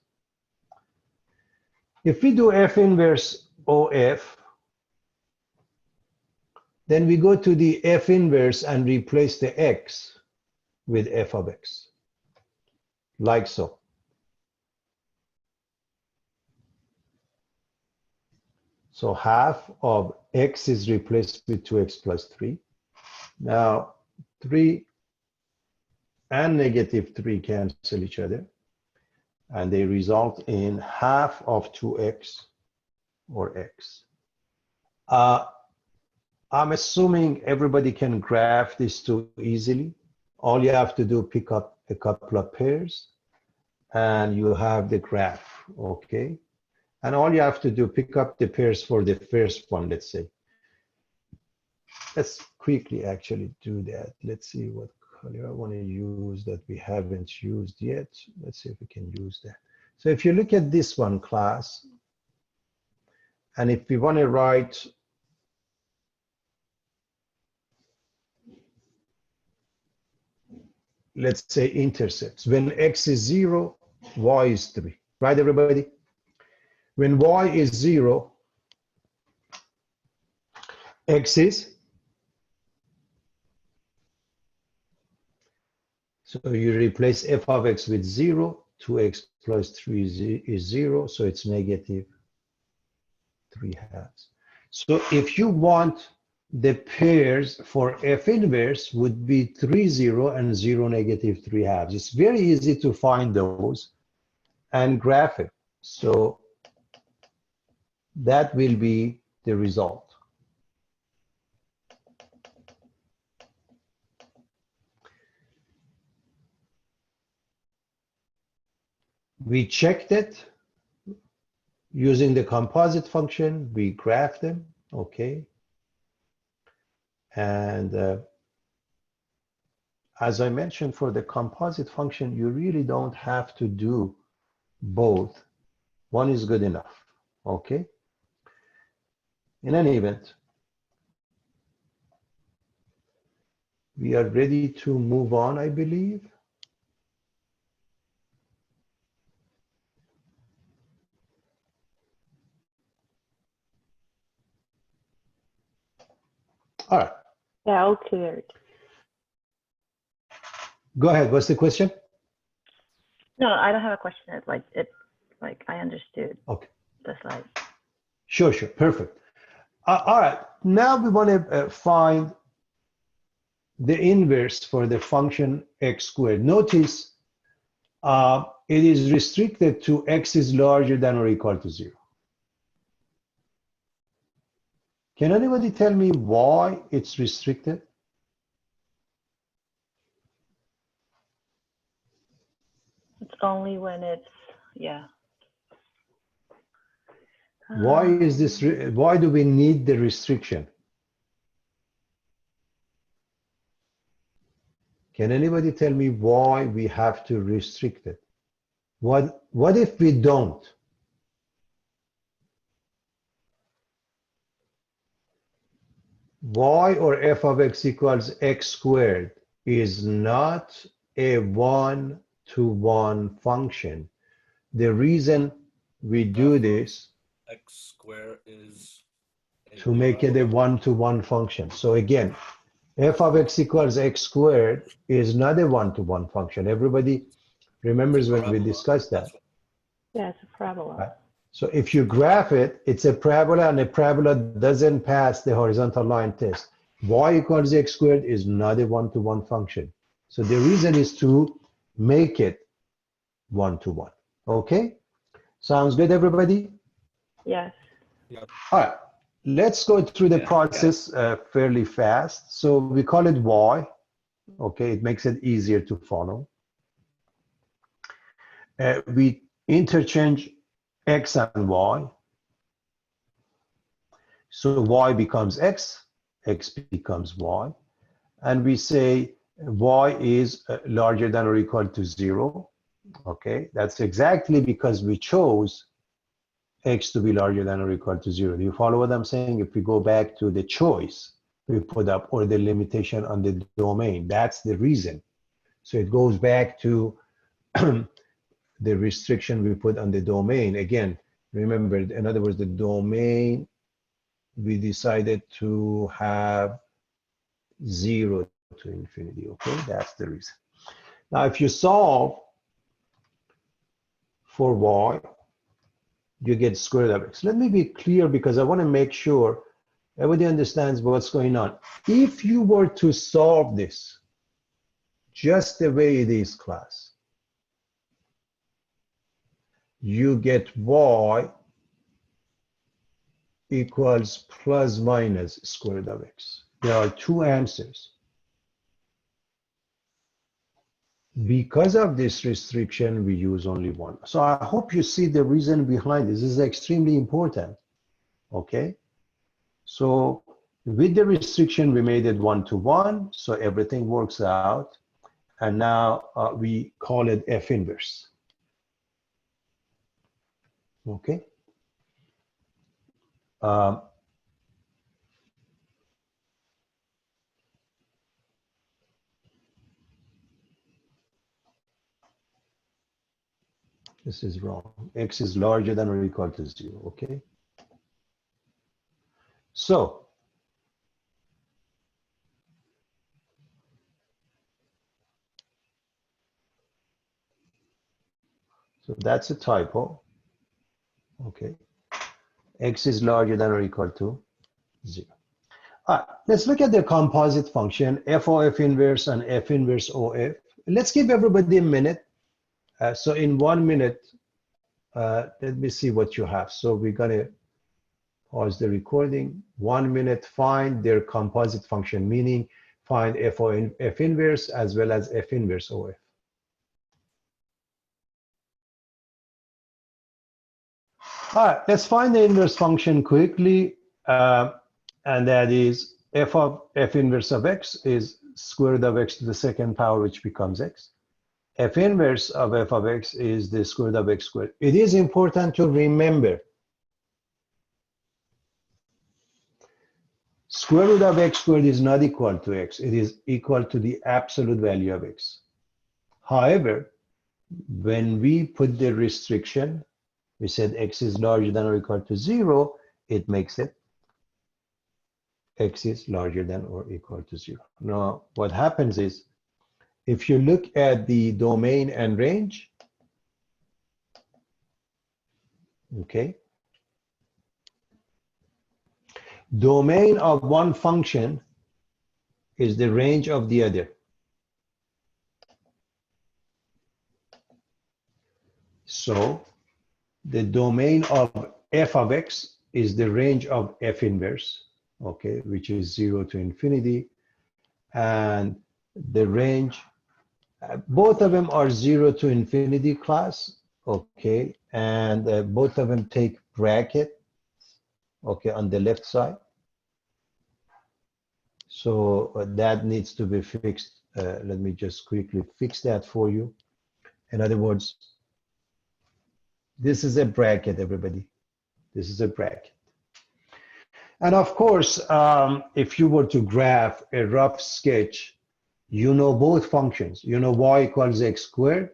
If we do f inverse of, then we go to the f inverse and replace the x with f of x, like so. So half of x is replaced with 2x plus 3. Now 3 and negative 3 cancel each other, and they result in half of 2x or x. I'm assuming everybody can graph this too easily. All you have to do, pick up a couple of pairs, and you have the graph, okay? And all you have to do, pick up the pairs for the first one, let's say. Let's quickly actually do that. Let's see what color I want to use that we haven't used yet. Let's see if we can use that. So if you look at this one, class, and if we want to write let's say intercepts. When x is 0, y is 3. Right, everybody? When y is 0, x is. So you replace f of x with 0. 2x plus 3 is 0. So it's negative 3 halves. So if you want the pairs for f inverse would be 3, 0 and 0, negative 3 halves. It's very easy to find those and graph it. So that will be the result. We checked it using the composite function. We graphed them, okay? And as I mentioned, for the composite function, you really don't have to do both. One is good enough, okay? In any event, we are ready to move on, I believe. All right. Yeah, all cleared. Go ahead. What's the question? No, I don't have a question. Like I understood. Okay. The slide. Sure. Perfect. All right. Now we want to find the inverse for the function x squared. Notice it is restricted to x is larger than or equal to 0. Can anybody tell me why it's restricted? It's only when it's, yeah. Why is this? Why do we need the restriction? Can anybody tell me why we have to restrict it? What if we don't? Y or f of x equals x squared is not a one-to-one function. The reason we do this X squared is to make it a one-to-one function. So again, f of x equals x squared is not a one-to-one function. Everybody remembers when we discussed that. Yeah, it's a parabola. Right? So if you graph it, it's a parabola, and a parabola doesn't pass the horizontal line test. Y equals x squared is not a one-to-one function. So the reason is to make it one-to-one. Okay? Sounds good, everybody? Yes. All right. Let's go through the process fairly fast. So we call it Y. Okay, it makes it easier to follow. We interchange x and y. So y becomes x becomes y. And we say y is larger than or equal to 0. Okay, that's exactly because we chose x to be larger than or equal to 0. Do you follow what I'm saying? If we go back to the choice we put up or the limitation on the domain, that's the reason. So it goes back to the restriction we put on the domain. Again, remember, in other words, the domain, we decided to have 0 to infinity, okay? That's the reason. Now, if you solve for y, you get square root of x. Let me be clear because I want to make sure everybody understands what's going on. If you were to solve this just the way it is, class, you get y equals plus minus square root of x. There are two answers. Because of this restriction, we use only one. So I hope you see the reason behind this. This is extremely important, okay? So with the restriction, we made it 1 to 1, so everything works out. And now we call it F inverse, okay? This is wrong. X is larger than or equal to 0, okay? So that's a typo, okay? X is larger than or equal to 0. All right, let's look at the composite function, f of f inverse and f inverse of. Let's give everybody a minute. So in 1 minute, let me see what you have. So we're gonna pause the recording. 1 minute, find their composite function, meaning find f of f inverse as well as f inverse of. All right, let's find the inverse function quickly. And that is f of f inverse of x is square root of x to the second power, which becomes x. F inverse of f of x is the square root of x squared. It is important to remember square root of x squared is not equal to x. It is equal to the absolute value of x. However, when we put the restriction, we said x is larger than or equal to 0, it makes it x is larger than or equal to 0. Now, what happens is, if you look at the domain and range, okay, domain of one function is the range of the other. So the domain of f of x is the range of f inverse, okay, which is 0 to infinity, and the range, both of them are 0 to infinity, class, okay, and both of them take bracket, okay, on the left side. So that needs to be fixed. Let me just quickly fix that for you. In other words, this is a bracket, everybody. This is a bracket. And of course, if you were to graph a rough sketch, you know both functions. You know y equals x squared,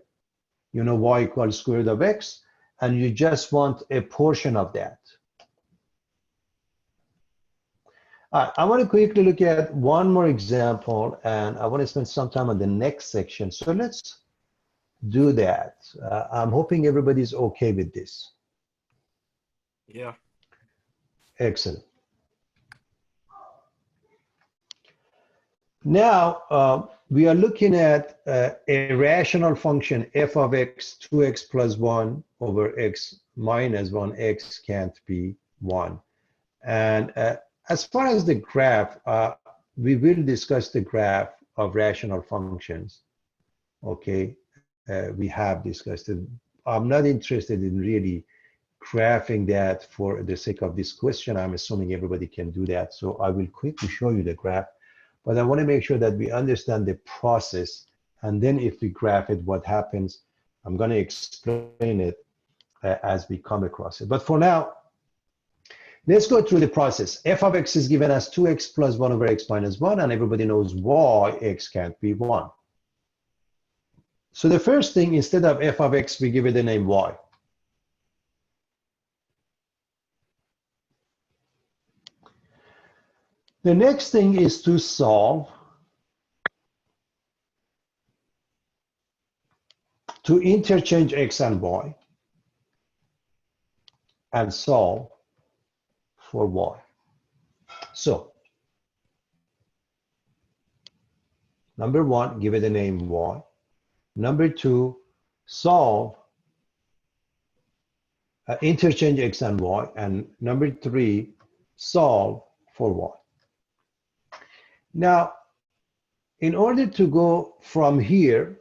you know y equals square root of x, and you just want a portion of that. I want to quickly look at one more example, and I want to spend some time on the next section. So let's do that. I'm hoping everybody's okay with this. Yeah. Excellent. Now, we are looking at a rational function, f of x, 2x plus 1 over x minus 1, x can't be 1. And as far as the graph, we will discuss the graph of rational functions. Okay, we have discussed it. I'm not interested in really graphing that for the sake of this question. I'm assuming everybody can do that. So I will quickly show you the graph, but I want to make sure that we understand the process. And then if we graph it, what happens, I'm going to explain it as we come across it. But for now, let's go through the process. F of x is given as 2x plus 1 over x minus 1, and everybody knows why x can't be 1. So the first thing, instead of f of x, we give it the name y. The next thing is to solve to interchange x and y. and solve for y. So, number one, give it a name y. Number two, solve interchange x and y. And number three, solve for y. Now, in order to go from here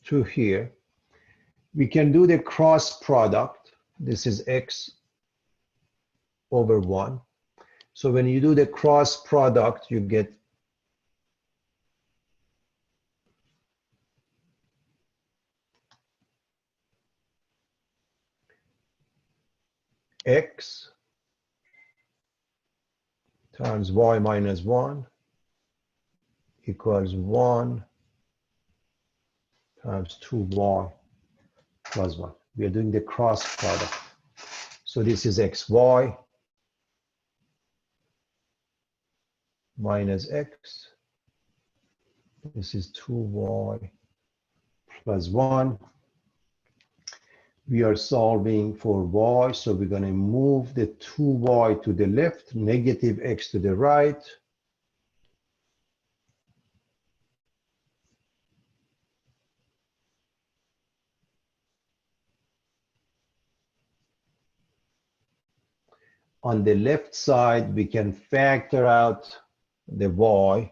to here, we can do the cross product. This is x over 1. So when you do the cross product, you get x times y minus 1 equals 1 times 2y plus 1. We are doing the cross product. So this is xy minus x. This is 2y plus 1. We are solving for y, so we're going to move the 2y to the left, negative x to the right. On the left side, we can factor out the y.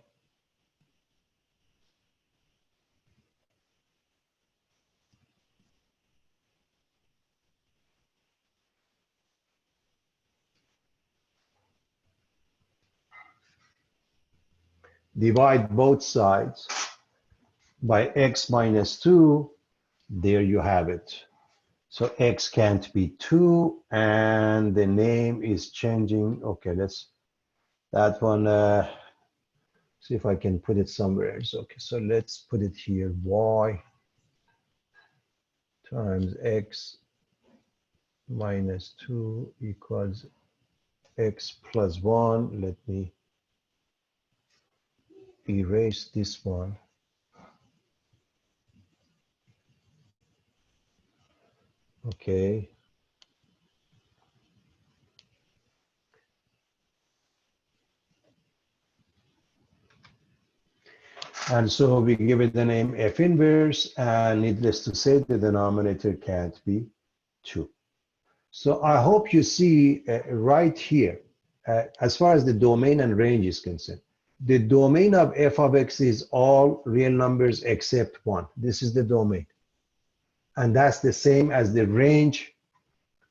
Divide both sides by x minus 2. There you have it. So x can't be 2, and the name is changing. Okay, let's, that one, see if I can put it somewhere. Okay, so let's put it here. Y times x minus 2 equals x plus 1. Let me erase this one. Okay. And so we give it the name f inverse, and needless to say, the denominator can't be 2. So I hope you see right here, as far as the domain and range is concerned, the domain of f of x is all real numbers except 1. This is the domain. And that's the same as the range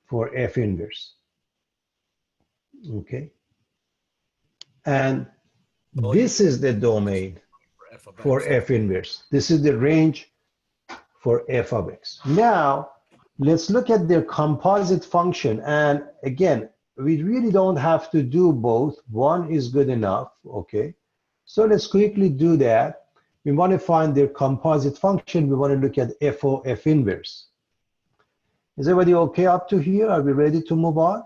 for f inverse. Okay. And this is the domain for f inverse. This is the range for f of x. Now, let's look at their composite function. And again, we really don't have to do both. One is good enough, okay? So let's quickly do that. We want to find their composite function. We want to look at f inverse. Is everybody okay up to here? Are we ready to move on?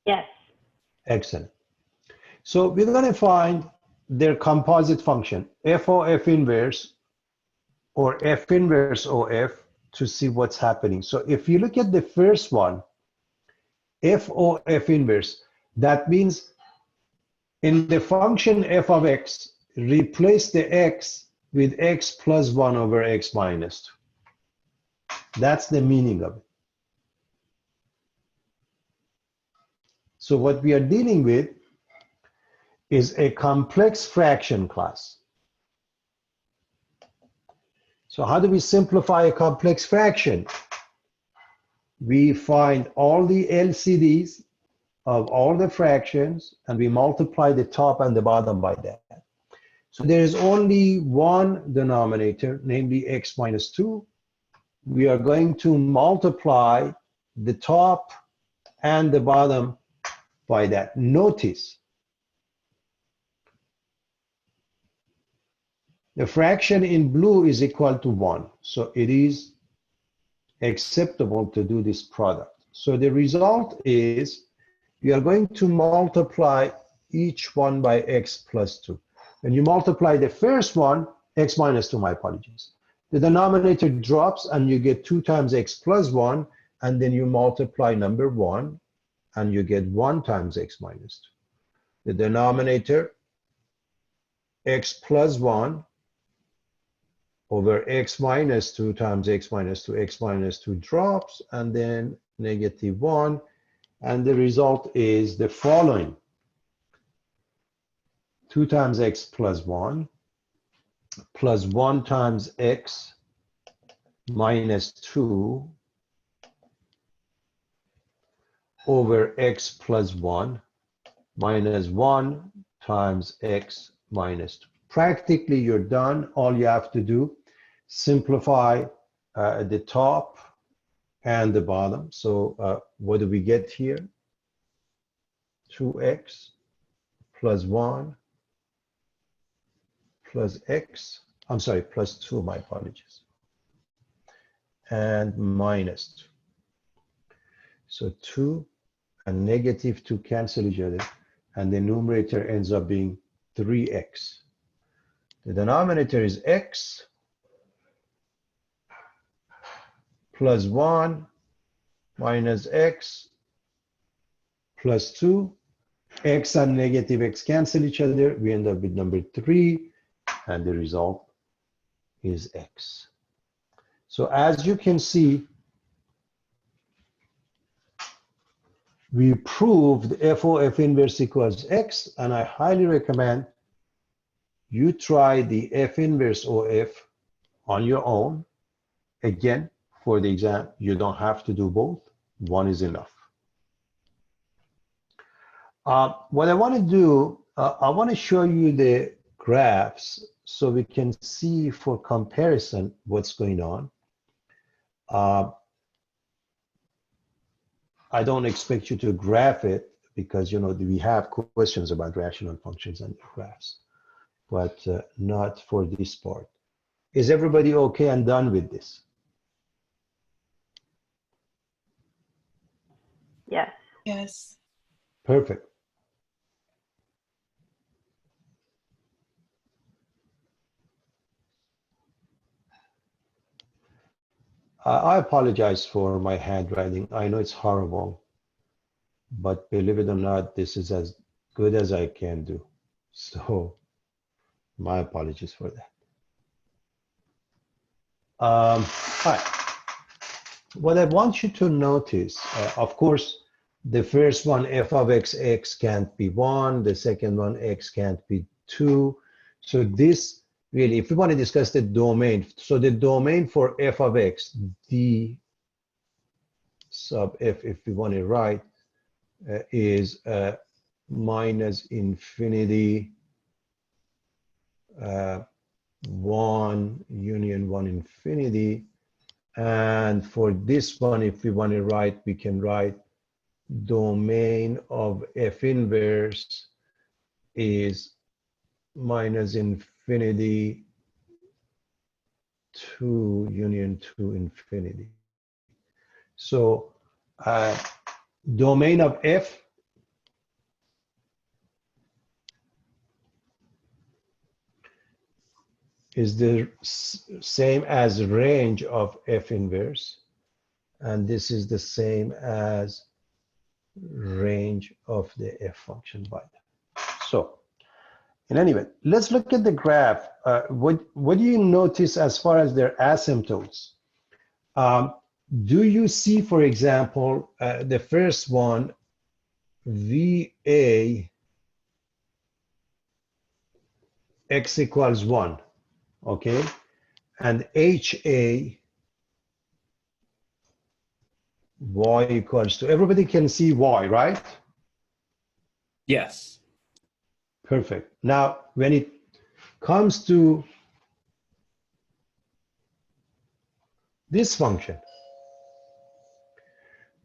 Yes. Excellent. So we're going to find their composite function, f inverse or f inverse of, to see what's happening. So if you look at the first one, f inverse, that means in the function f of x, replace the x with x plus 1 over x minus 2. That's the meaning of it. So what we are dealing with is a complex fraction class. So how do we simplify a complex fraction? We find all the LCDs of all the fractions, and we multiply the top and the bottom by that. So there is only one denominator, namely x minus 2. We are going to multiply the top and the bottom by that. Notice, the fraction in blue is equal to 1. So it is acceptable to do this product. So the result is we are going to multiply each one by x plus 2. When you multiply the first one, x minus 2, my apologies. The denominator drops and you get 2 times x plus 1, and then you multiply number 1 and you get 1 times x minus 2. The denominator, x plus 1 over x minus 2 times x minus 2 drops, and then negative 1, and the result is the following. 2 times x plus 1 plus 1 times x minus 2 over x plus 1 minus 1 times x minus 2. Practically, you're done. All you have to do, simplify the top and the bottom. So what do we get here? 2x plus 1 plus x, I'm sorry, plus 2, my apologies, and minus 2. So 2 and negative 2 cancel each other, and the numerator ends up being 3x. The denominator is x plus 1 minus x plus 2. X and negative x cancel each other. We end up with number 3, and the result is x. So as you can see, we proved f of f inverse equals x, and I highly recommend you try the f inverse of on your own. Again, for the exam, you don't have to do both. One is enough. What I want to do, I want to show you the graphs so we can see for comparison what's going on. I don't expect you to graph it because, you know, we have questions about rational functions and graphs, but not for this part. Is everybody okay and done with this? Yes. Yes. Perfect. I apologize for my handwriting. I know it's horrible, but believe it or not, this is as good as I can do. So my apologies for that. All right. What I want you to notice, of course, the first one, f of x, x can't be 1. The second one, x can't be 2. So this really, if we want to discuss the domain, so the domain for f of x, d sub f, if we want to write, is minus infinity 1 union 1 infinity. And for this one, if we want to write, we can write domain of f inverse is minus infinity 2 union 2 infinity. So domain of f is the same as range of f inverse, and this is the same as range of the f function by them. So in any event, let's look at the graph. What do you notice as far as their asymptotes? Do you see, for example, the first one, VA x equals 1, okay? And HA y equals 2. Everybody can see y, right? Yes. Perfect. Now, when it comes to this function,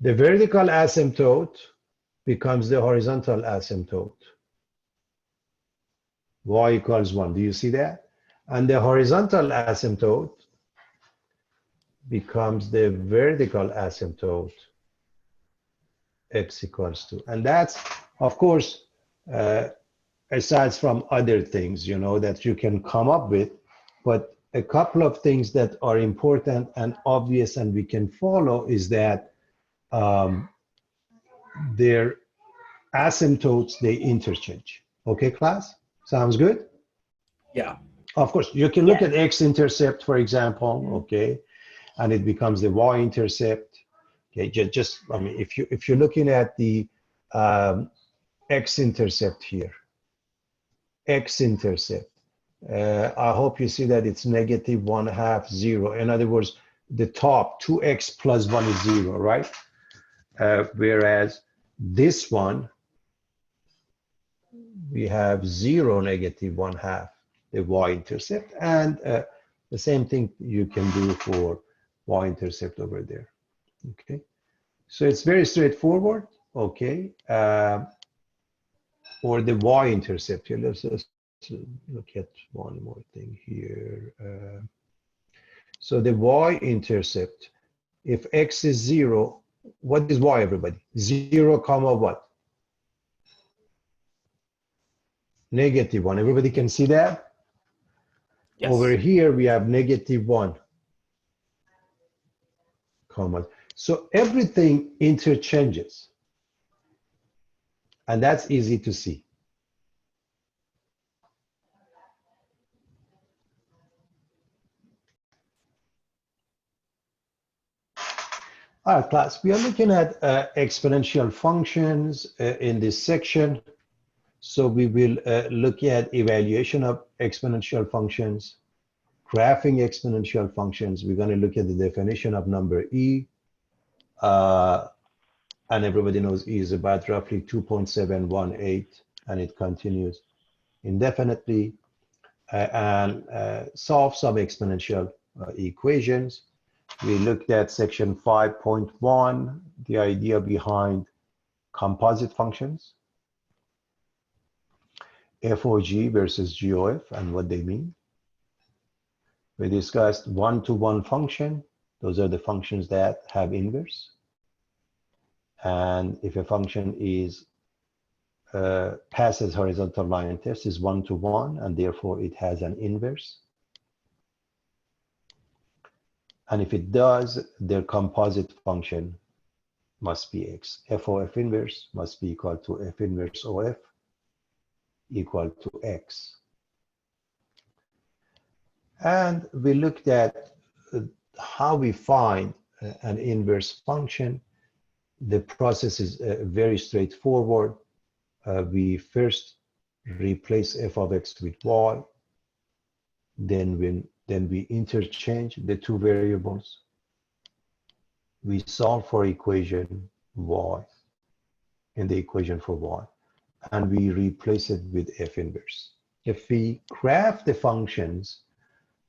the vertical asymptote becomes the horizontal asymptote. Y equals 1. Do you see that? And the horizontal asymptote becomes the vertical asymptote, x equals 2. And that's, of course, aside from other things, you know, that you can come up with, but a couple of things that are important and obvious and we can follow is that their asymptotes, they interchange. Okay, class? Sounds good? Yeah. Of course, you can look Yeah. at x-intercept, for example, okay, and it becomes the y-intercept. Okay, just I mean, if you're looking at the x-intercept here, x-intercept, I hope you see that it's negative 1/2, 0. In other words, the top 2x plus 1 is 0, right? Whereas this one, we have 0, negative 1/2, the y-intercept, and the same thing you can do for y-intercept over there. Okay, so it's very straightforward. Okay, or the y-intercept here. Let's just look at one more thing here. So the y-intercept, if x is 0, what is y, everybody? 0 comma what? Negative 1. Everybody can see that? Yes. Over here, we have negative 1, comma. So everything interchanges. And that's easy to see. All right, class, we are looking at exponential functions in this section. So we will look at evaluation of exponential functions, graphing exponential functions. We're going to look at the definition of number e. And everybody knows e is about roughly 2.718, and it continues indefinitely. And solve some exponential equations. We looked at section 5.1, the idea behind composite functions, FOG versus GOF and what they mean. We discussed one-to-one function. Those are the functions that have inverse. And if a function is passes horizontal line test, is one-to-one, and therefore it has an inverse. And if it does, their composite function must be x. FOF inverse must be equal to F inverse OF equal to x. And we looked at how we find an inverse function. The process is very straightforward. We first replace f of x with y. Then we interchange the two variables. We solve for equation y in the equation for y, and we replace it with f inverse. If we graph the functions,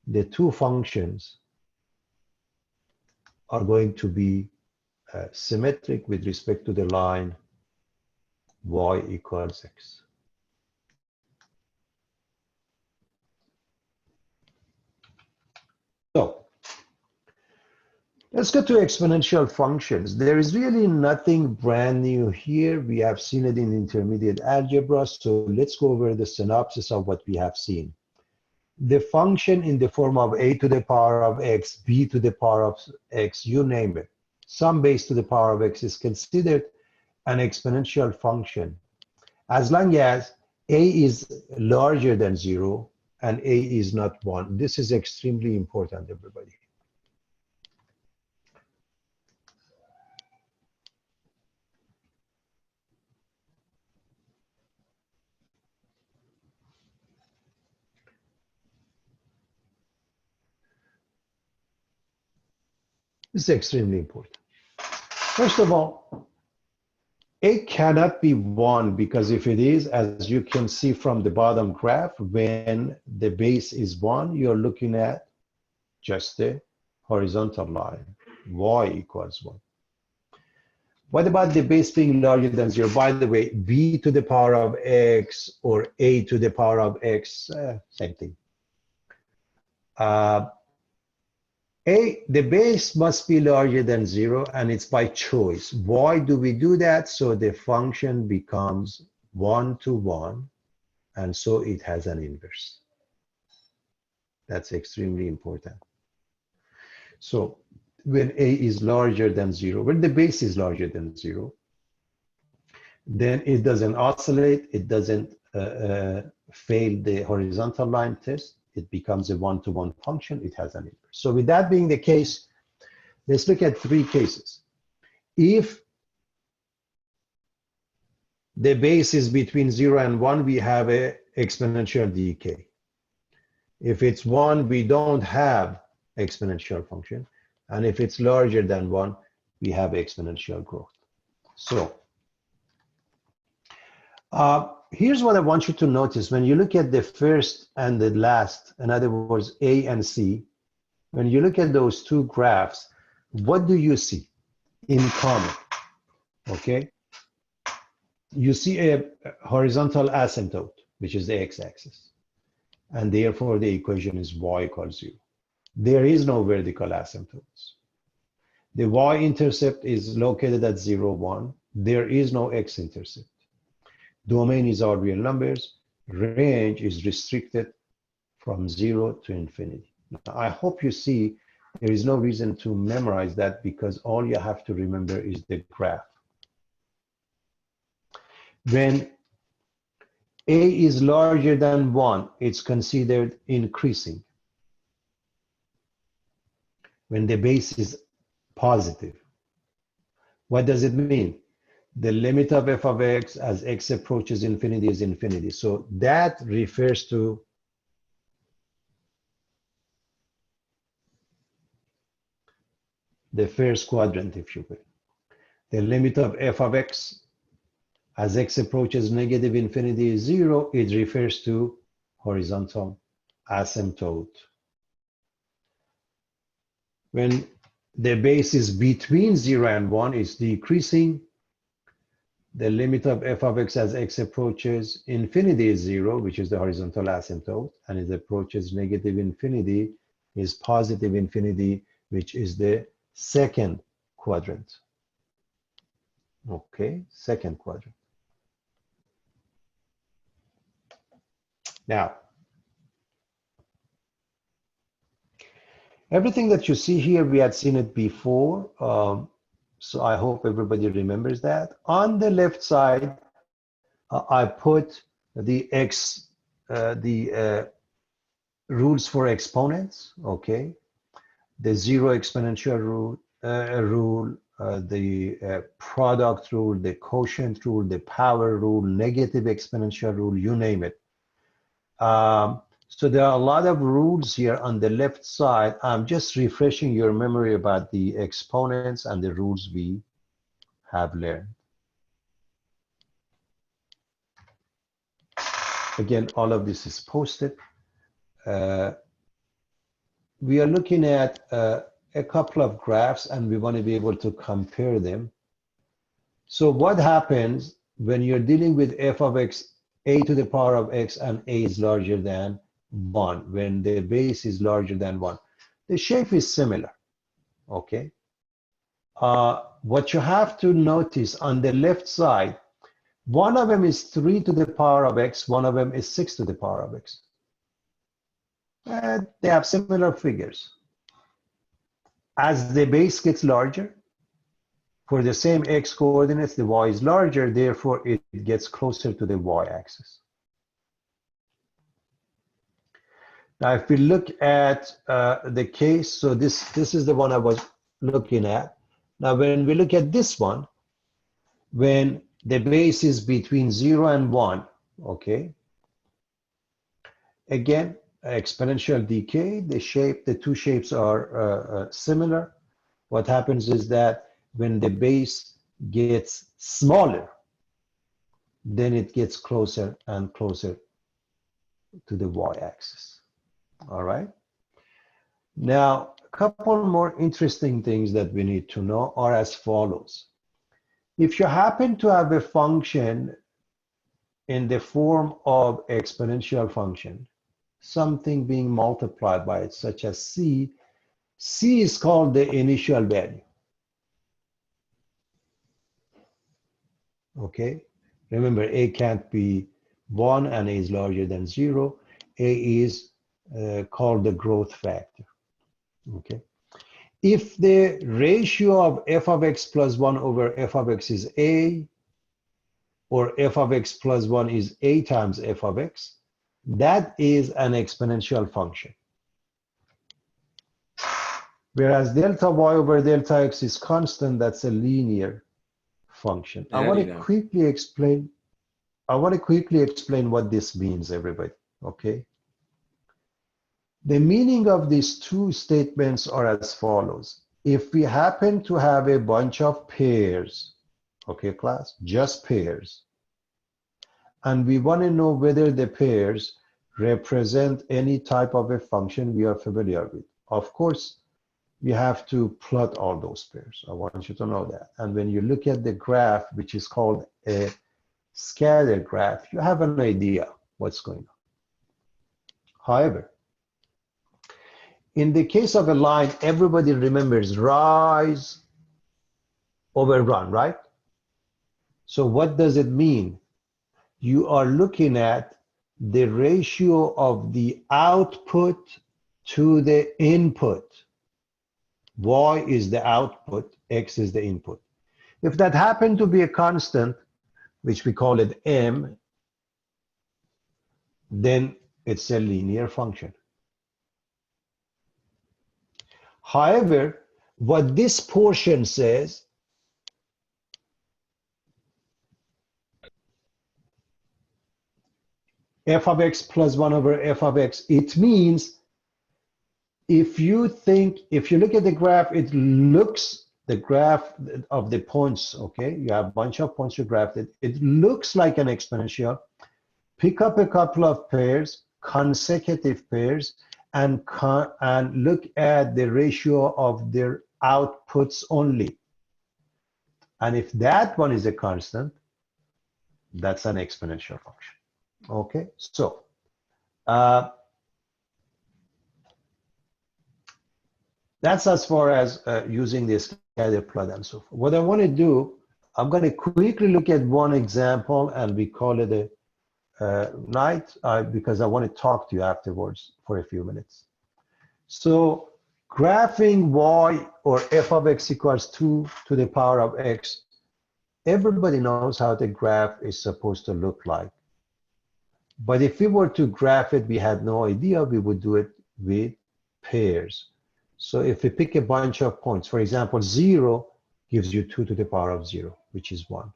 the two functions are going to be symmetric with respect to the line y equals x. So let's get to exponential functions. There is really nothing brand new here. We have seen it in intermediate algebra. So let's go over the synopsis of what we have seen. The function in the form of a to the power of x, b to the power of x, you name it, some base to the power of x is considered an exponential function as long as a is larger than 0 and a is not 1. This is extremely important, everybody. This is extremely important. First of all, a cannot be 1 because if it is, as you can see from the bottom graph, when the base is 1, you're looking at just the horizontal line, y equals 1. What about the base being larger than 0? By the way, b to the power of x or a to the power of x, same thing. The base must be larger than 0, and it's by choice. Why do we do that? So the function becomes 1-to-1, and so it has an inverse. That's extremely important. So when a is larger than 0, when the base is larger than 0, then it doesn't oscillate, it doesn't fail the horizontal line test, it becomes a one-to-one function, it has an inverse. So with that being the case, let's look at 3 cases. If the base is between 0 and 1, we have an exponential decay. If it's 1, we don't have exponential function. And if it's larger than 1, we have exponential growth. So here's what I want you to notice. When you look at the first and the last, in other words, A and C, when you look at those 2 graphs, what do you see in common? Okay? You see a horizontal asymptote, which is the x-axis. And therefore, the equation is y equals 0. There is no vertical asymptotes. The y-intercept is located at 0, 1. There is no x-intercept. Domain is all real numbers. Range is restricted from 0 to infinity. Now, I hope you see there is no reason to memorize that because all you have to remember is the graph. When a is larger than 1, it's considered increasing. When the base is positive. What does it mean? The limit of f of x as x approaches infinity is infinity. So that refers to the first quadrant, if you will. The limit of f of x as x approaches negative infinity is 0, it refers to horizontal asymptote. When the base is between 0 and 1, it's decreasing. The limit of f of x as x approaches infinity is 0, which is the horizontal asymptote, and it approaches negative infinity is positive infinity, which is the second quadrant. Okay, second quadrant. Now, everything that you see here, we had seen it before. So I hope everybody remembers that. On the left side, I put the rules for exponents, okay? The zero exponential rule, the product rule, the quotient rule, the power rule, negative exponential rule, you name it. So there are a lot of rules here on the left side. I'm just refreshing your memory about the exponents and the rules we have learned. Again, all of this is posted. We are looking at a couple of graphs and we want to be able to compare them. So what happens when you're dealing with f of x, a to the power of x, and a is larger than 1, when the base is larger than 1? The shape is similar, okay? What you have to notice on the left side, one of them is 3 to the power of x, one of them is 6 to the power of x. They have similar figures. As the base gets larger, for the same x coordinates, the y is larger, therefore it gets closer to the y-axis. Now, if we look at the case, so this is the one I was looking at. Now, when we look at this one, when the base is between 0 and 1, okay? Again, exponential decay, the two shapes are similar. What happens is that when the base gets smaller, then it gets closer and closer to the y-axis. All right. Now, a couple more interesting things that we need to know are as follows. If you happen to have a function in the form of exponential function, something being multiplied by it, such as c, c is called the initial value. Okay. Remember, a can't be 1 and a is larger than 0, a is called the growth factor. Okay. If the ratio of f of x plus 1 over f of x is a, or f of x plus 1 is a times f of x, that is an exponential function. Whereas delta y over delta x is constant, that's a linear function. I want to quickly explain what this means, everybody, okay? The meaning of these two statements are as follows. If we happen to have a bunch of pairs, okay, class, just pairs, and we want to know whether the pairs represent any type of a function we are familiar with. Of course, we have to plot all those pairs. I want you to know that. And when you look at the graph, which is called a scatter graph, you have an idea what's going on. However, in the case of a line, everybody remembers rise over run, right? So what does it mean? You are looking at the ratio of the output to the input. Y is the output, X is the input. If that happened to be a constant, which we call it M, then it's a linear function. However, what this portion says, f of x plus 1 over f of x, it means if you look at the graph, it looks, the graph of the points, okay, you have a bunch of points you graphed it, it looks like an exponential. Pick up a couple of pairs, consecutive pairs, and look at the ratio of their outputs only. And if that one is a constant, that's an exponential function. Okay, so that's as far as using this scatter plot and so forth. What I want to do, I'm going to quickly look at one example, and we call it a night because I want to talk to you afterwards for a few minutes. So graphing y or f of x equals 2 to the power of x, everybody knows how the graph is supposed to look like. But if we were to graph it, we had no idea. We would do it with pairs. So if we pick a bunch of points, for example, 0 gives you 2 to the power of 0, which is 1.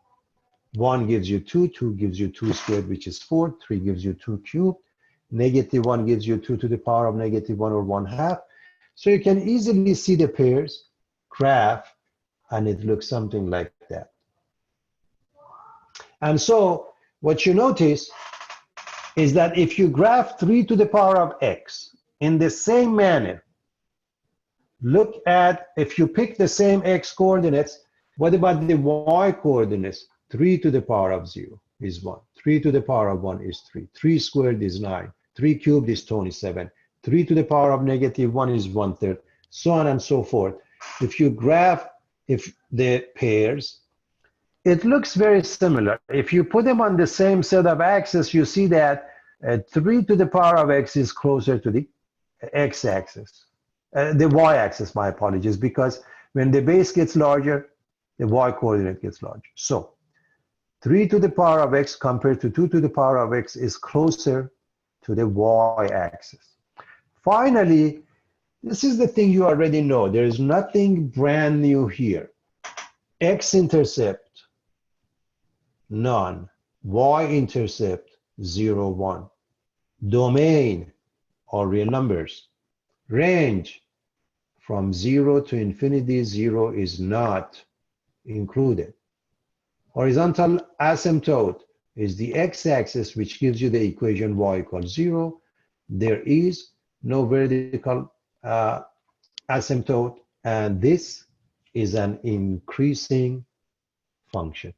1 gives you 2, 2 gives you 2 squared, which is 4, 3 gives you 2 cubed, -1 gives you 2 to the power of -1 or 1/2. So you can easily see the pairs graph, and it looks something like that. And so what you notice is that if you graph 3 to the power of x in the same manner, look at, if you pick the same x coordinates, what about the y coordinates? 3 to the power of 0 is 1. 3 to the power of 1 is 3. 3 squared is 9. 3 cubed is 27. 3 to the power of -1 is 1/3, so on and so forth. If you graph the pairs, it looks very similar. If you put them on the same set of axes, you see that 3 to the power of x is closer to the x-axis. The y-axis, my apologies, because when the base gets larger, the y-coordinate gets larger. So 3 to the power of x compared to 2 to the power of x is closer to the y-axis. Finally, this is the thing you already know. There is nothing brand new here. X-intercept, none. Y-intercept, 0, 1. Domain, all real numbers. Range, from 0 to infinity, 0 is not included. Horizontal asymptote is the x-axis, which gives you the equation y equals 0. There is no vertical asymptote, and this is an increasing function.